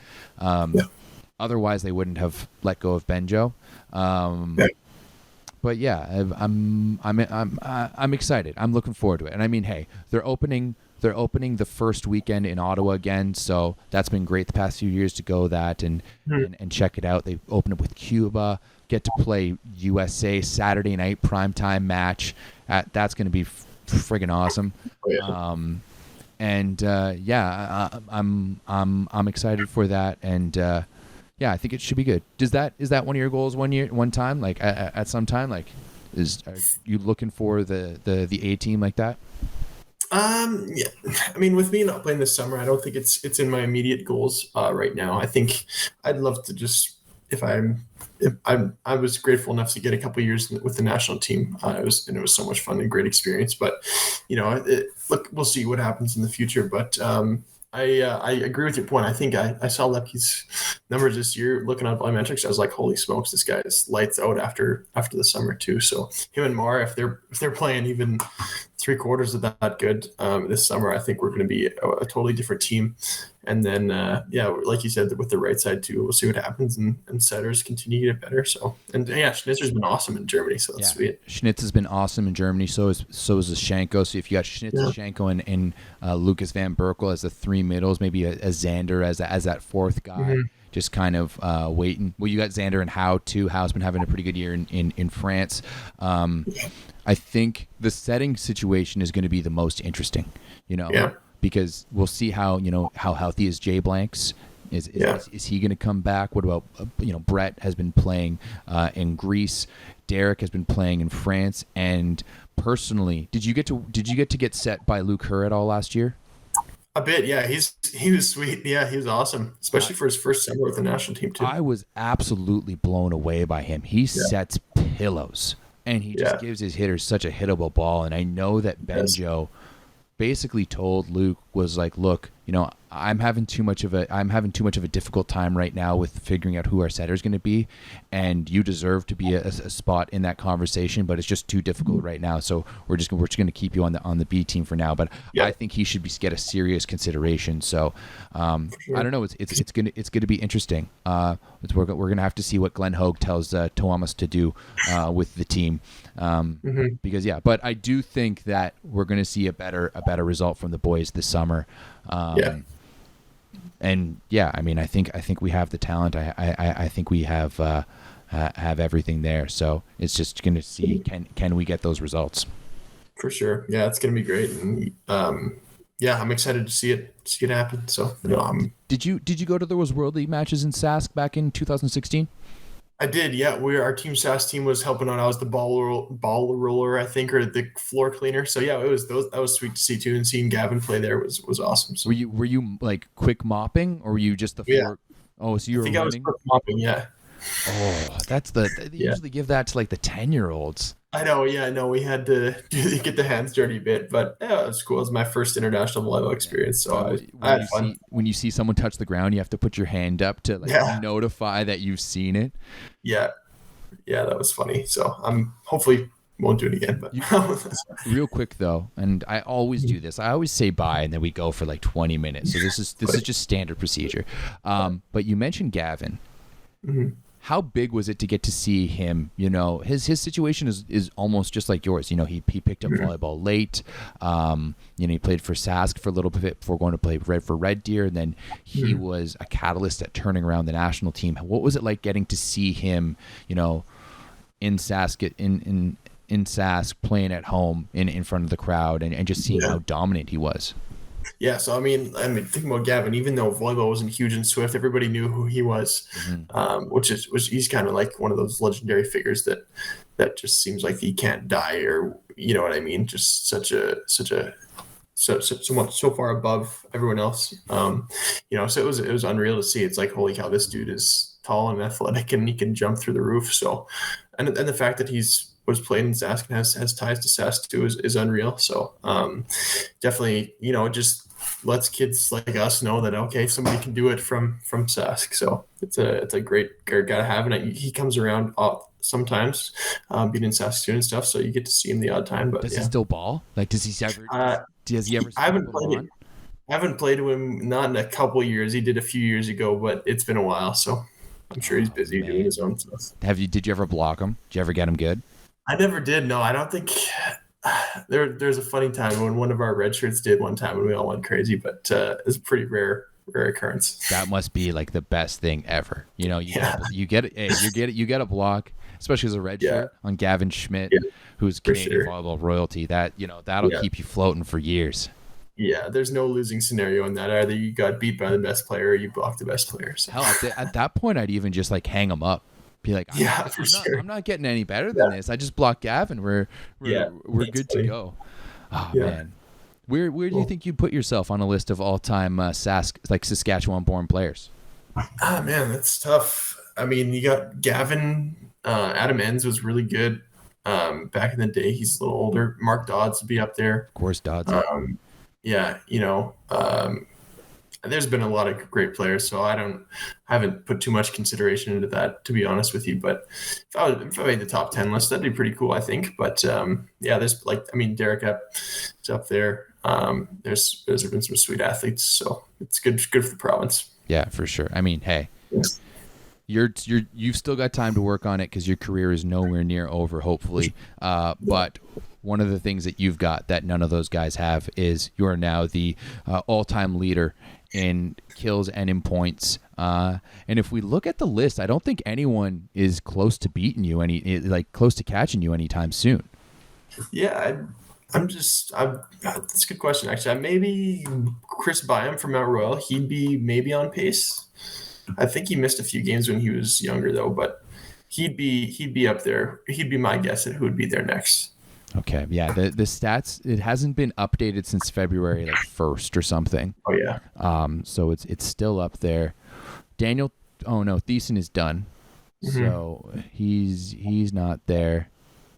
Otherwise, they wouldn't have let go of Benjo. But yeah, I'm excited. I'm looking forward to it. And I mean, hey, they're opening the first weekend in Ottawa again, so that's been great the past few years to go that and check it out. They open up with Cuba, get to play USA Saturday night primetime match. That's going to be friggin' awesome. I'm excited for that, and I think it should be good. Is that one of your goals one time, at some time, are you looking for the A team like that? Yeah. I mean, with me not playing this summer, I don't think it's in my immediate goals right now. I think I'd love to just I was grateful enough to get a couple of years with the national team. It was so much fun and great experience. But look, we'll see what happens in the future. But I agree with your point. I think I saw Lepke's numbers this year. Looking at volumetrics, I was like, holy smokes, this guy is lights out after the summer too. So him and Mar, if they're playing even 3/4 of that good this summer, I think we're going to be a totally different team. And then, like you said, with the right side too, we'll see what happens, and setters continue to get better. So, and Schnitzer's been awesome in Germany, so that's sweet. Schnitz has been awesome in Germany. So is Zashenko. So if you got Schnitz, Zashenko, and Lucas Van Berkel as the three middles, maybe a Xander as that fourth guy, just kind of waiting. Well, you got Xander and Howe too. Howe's been having a pretty good year in France. I think the setting situation is going to be the most interesting. Because we'll see how healthy is Jay Blanks. Is he going to come back? What about Brett has been playing in Greece. Derek has been playing in France. And personally, did you get to get set by Luke Kerr at all last year? A bit, yeah. He was sweet. Yeah, he was awesome, especially for his first summer with the national team too. I was absolutely blown away by him. He sets pillows, and he just gives his hitters such a hittable ball. And I know that Benjo basically told Luke, was like, look, I'm having too much of a difficult time right now with figuring out who our setter is going to be, and you deserve to be a spot in that conversation, but it's just too difficult right now. So we're just going to keep you on the B team for now. But I think he should get a serious consideration. So Sure. I don't know. It's gonna be interesting. We're gonna have to see what Glenn Hogue tells Thomas to do with the team. Because but I do think that we're gonna see a better result from the boys this summer. And I mean, I think we have the talent. I think we have everything there. So it's just going to see can we get those results. For sure. Yeah, it's going to be great. And I'm excited to see it happen. So Did you go to those World League matches in Sask back in 2016? I did, yeah. Our team SAS team was helping out. I was the ball roller, I think, or the floor cleaner. So yeah, that was sweet to see too. And seeing Gavin play there was awesome. So, were you like quick mopping, or were you just the floor? Yeah. Oh, so you were running? I was quick mopping, yeah. Oh, that's they usually give that to like the 10-year-olds. I know, yeah, no, we had to get the hands dirty a bit, but yeah, it was cool. It was my first international volleyball experience, so I had fun. When you see someone touch the ground, you have to put your hand up to notify that you've seen it. Yeah, that was funny. So I'm hopefully won't do it again. But real quick though, and I always do this. I always say bye, and then we go for like 20 minutes. So this is just standard procedure. But you mentioned Gavin. Mm-hmm. How big was it to get to see him? You know, his situation is almost just like yours. You know, he picked up volleyball late. He played for Sask for a little bit before going to play for Red Deer, and then he was a catalyst at turning around the national team. What was it like getting to see him, in Sask in Sask playing at home in front of the crowd and just seeing how dominant he was? Yeah, so I mean, thinking about Gavin, even though volleyball wasn't huge in Swift, everybody knew who he was, he's kind of like one of those legendary figures that just seems like he can't die, or you know what I mean, just someone so far above everyone else. So it was unreal to see. It's like, holy cow, this dude is tall and athletic, and he can jump through the roof. So, and the fact that was playing in Sask and has ties to Sask too is unreal. So definitely, it just lets kids like us know that, okay, somebody can do it from Sask. So it's a great guy to have. And he comes around sometimes being in Saskatoon and stuff. So you get to see him the odd time. But does he still ball? Like, does he ever? I haven't played with him, not in a couple of years. He did a few years ago, but it's been a while. So I'm sure he's busy doing his own stuff. Did you ever block him? Did you ever get him good? I never did. No, I don't think there's a funny time when one of our red shirts did one time and we all went crazy, but it's a pretty rare occurrence. That must be like the best thing ever. You get a block, especially as a red shirt on Gavin Schmidt, who's Canadian volleyball royalty. That'll keep you floating for years. Yeah, there's no losing scenario in that. Either you got beat by the best player or you blocked the best player. So. Hell, at that point, I'd even just like hang him up. Be like, I'm not getting any better than this. I just blocked Gavin. We're good to go. Oh man, where do you think you'd put yourself on a list of all time Saskatchewan-born players? Ah man, that's tough. I mean, you got Gavin. Adam Enns was really good back in the day. He's a little older. Mark Dodds would be up there. Of course, Dodds. There's been a lot of great players, so I haven't put too much consideration into that, to be honest with you. But if I made the top 10 list, that'd be pretty cool, I think. But there's Derek is up there. There's been some sweet athletes, so it's good for the province. Yeah, for sure. I mean, hey, you've still got time to work on it because your career is nowhere near over, hopefully. But one of the things that you've got that none of those guys have is you are now the all-time leader in kills and in points. And if we look at the list, I don't think anyone is close to beating you close to catching you anytime soon. Yeah, that's a good question, actually. Maybe Chris Byam from Mount Royal, he'd be maybe on pace. I think he missed a few games when he was younger though, but he'd be up there. He'd be my guess at who would be there next. Okay, yeah. The stats, it hasn't been updated since February 1st or something. Oh yeah. So it's still up there. Daniel, oh no, Thiessen is done. Mm-hmm. So he's not there.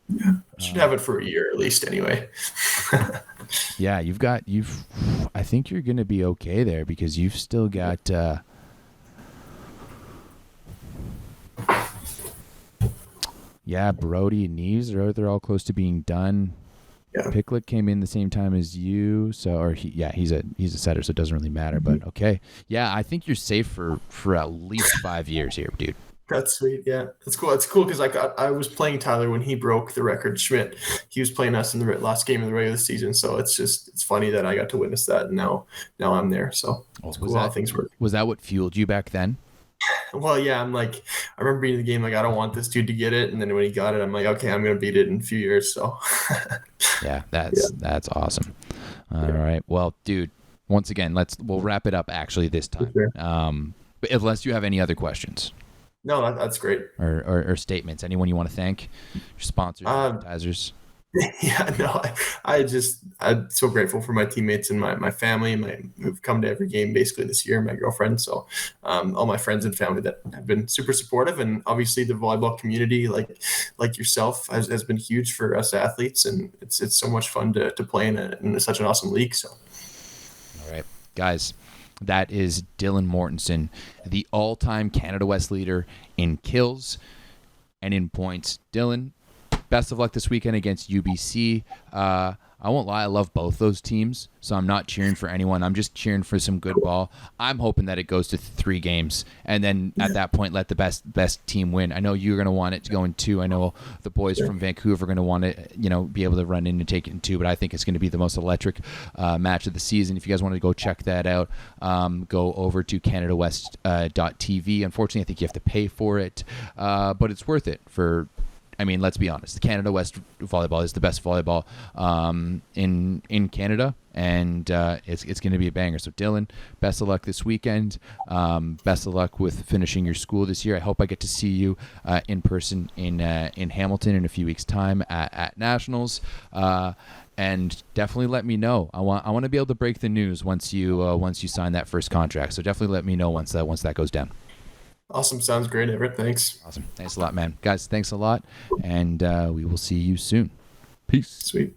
I should have it for a year at least anyway. Yeah, I think you're going to be okay there because you've still got Brody and Neves, they're all close to being done. Yeah. Picklick came in the same time as you, he's a setter, so it doesn't really matter. But okay, yeah, I think you're safe for at least 5 years here, dude. That's sweet. Yeah, that's cool. That's cool because I was playing Tyler when he broke the record. Schmidt, he was playing us in the last game of the regular season. So it's funny that I got to witness that, and now I'm there. So it's cool how things work. Was that what fueled you back then? Well, yeah, I'm like, I remember being in the game like, I don't want this dude to get it, and then when he got it, I'm like, okay, I'm gonna beat it in a few years. So yeah, that's awesome. All right, well, dude, once again, we'll wrap it up actually this time. Sure. But unless you have any other questions. No, that's great. Or statements. Anyone you want to thank? Your sponsors, advertisers. Yeah, no, I'm so grateful for my teammates and my family, who've come to every game basically this year, my girlfriend. So all my friends and family that have been super supportive, and obviously the volleyball community, like yourself, has been huge for us athletes, and it's so much fun to play in such an awesome league. So, all right, guys. That is Dylan Mortensen, the all-time Canada West leader in kills and in points. Dylan, best of luck this weekend against UBC. I won't lie, I love both those teams, so I'm not cheering for anyone. I'm just cheering for some good ball. I'm hoping that it goes to 3 games, and then at that point, let the best team win. I know you're going to want it to go in 2. I know the boys from Vancouver are going to want to, be able to run in and take it in 2, but I think it's going to be the most electric match of the season. If you guys want to go check that out, go over to CanadaWest.tv. Unfortunately, I think you have to pay for it, but it's worth it let's be honest. The Canada West volleyball is the best volleyball in Canada, and it's going to be a banger. So, Dylan, best of luck this weekend. Best of luck with finishing your school this year. I hope I get to see you in person in Hamilton in a few weeks' time at Nationals. And definitely let me know. I want to be able to break the news once you sign that first contract. So definitely let me know once that goes down. Awesome. Sounds great, Everett. Thanks. Awesome. Thanks a lot, man. Guys, thanks a lot. And we will see you soon. Peace. Sweet.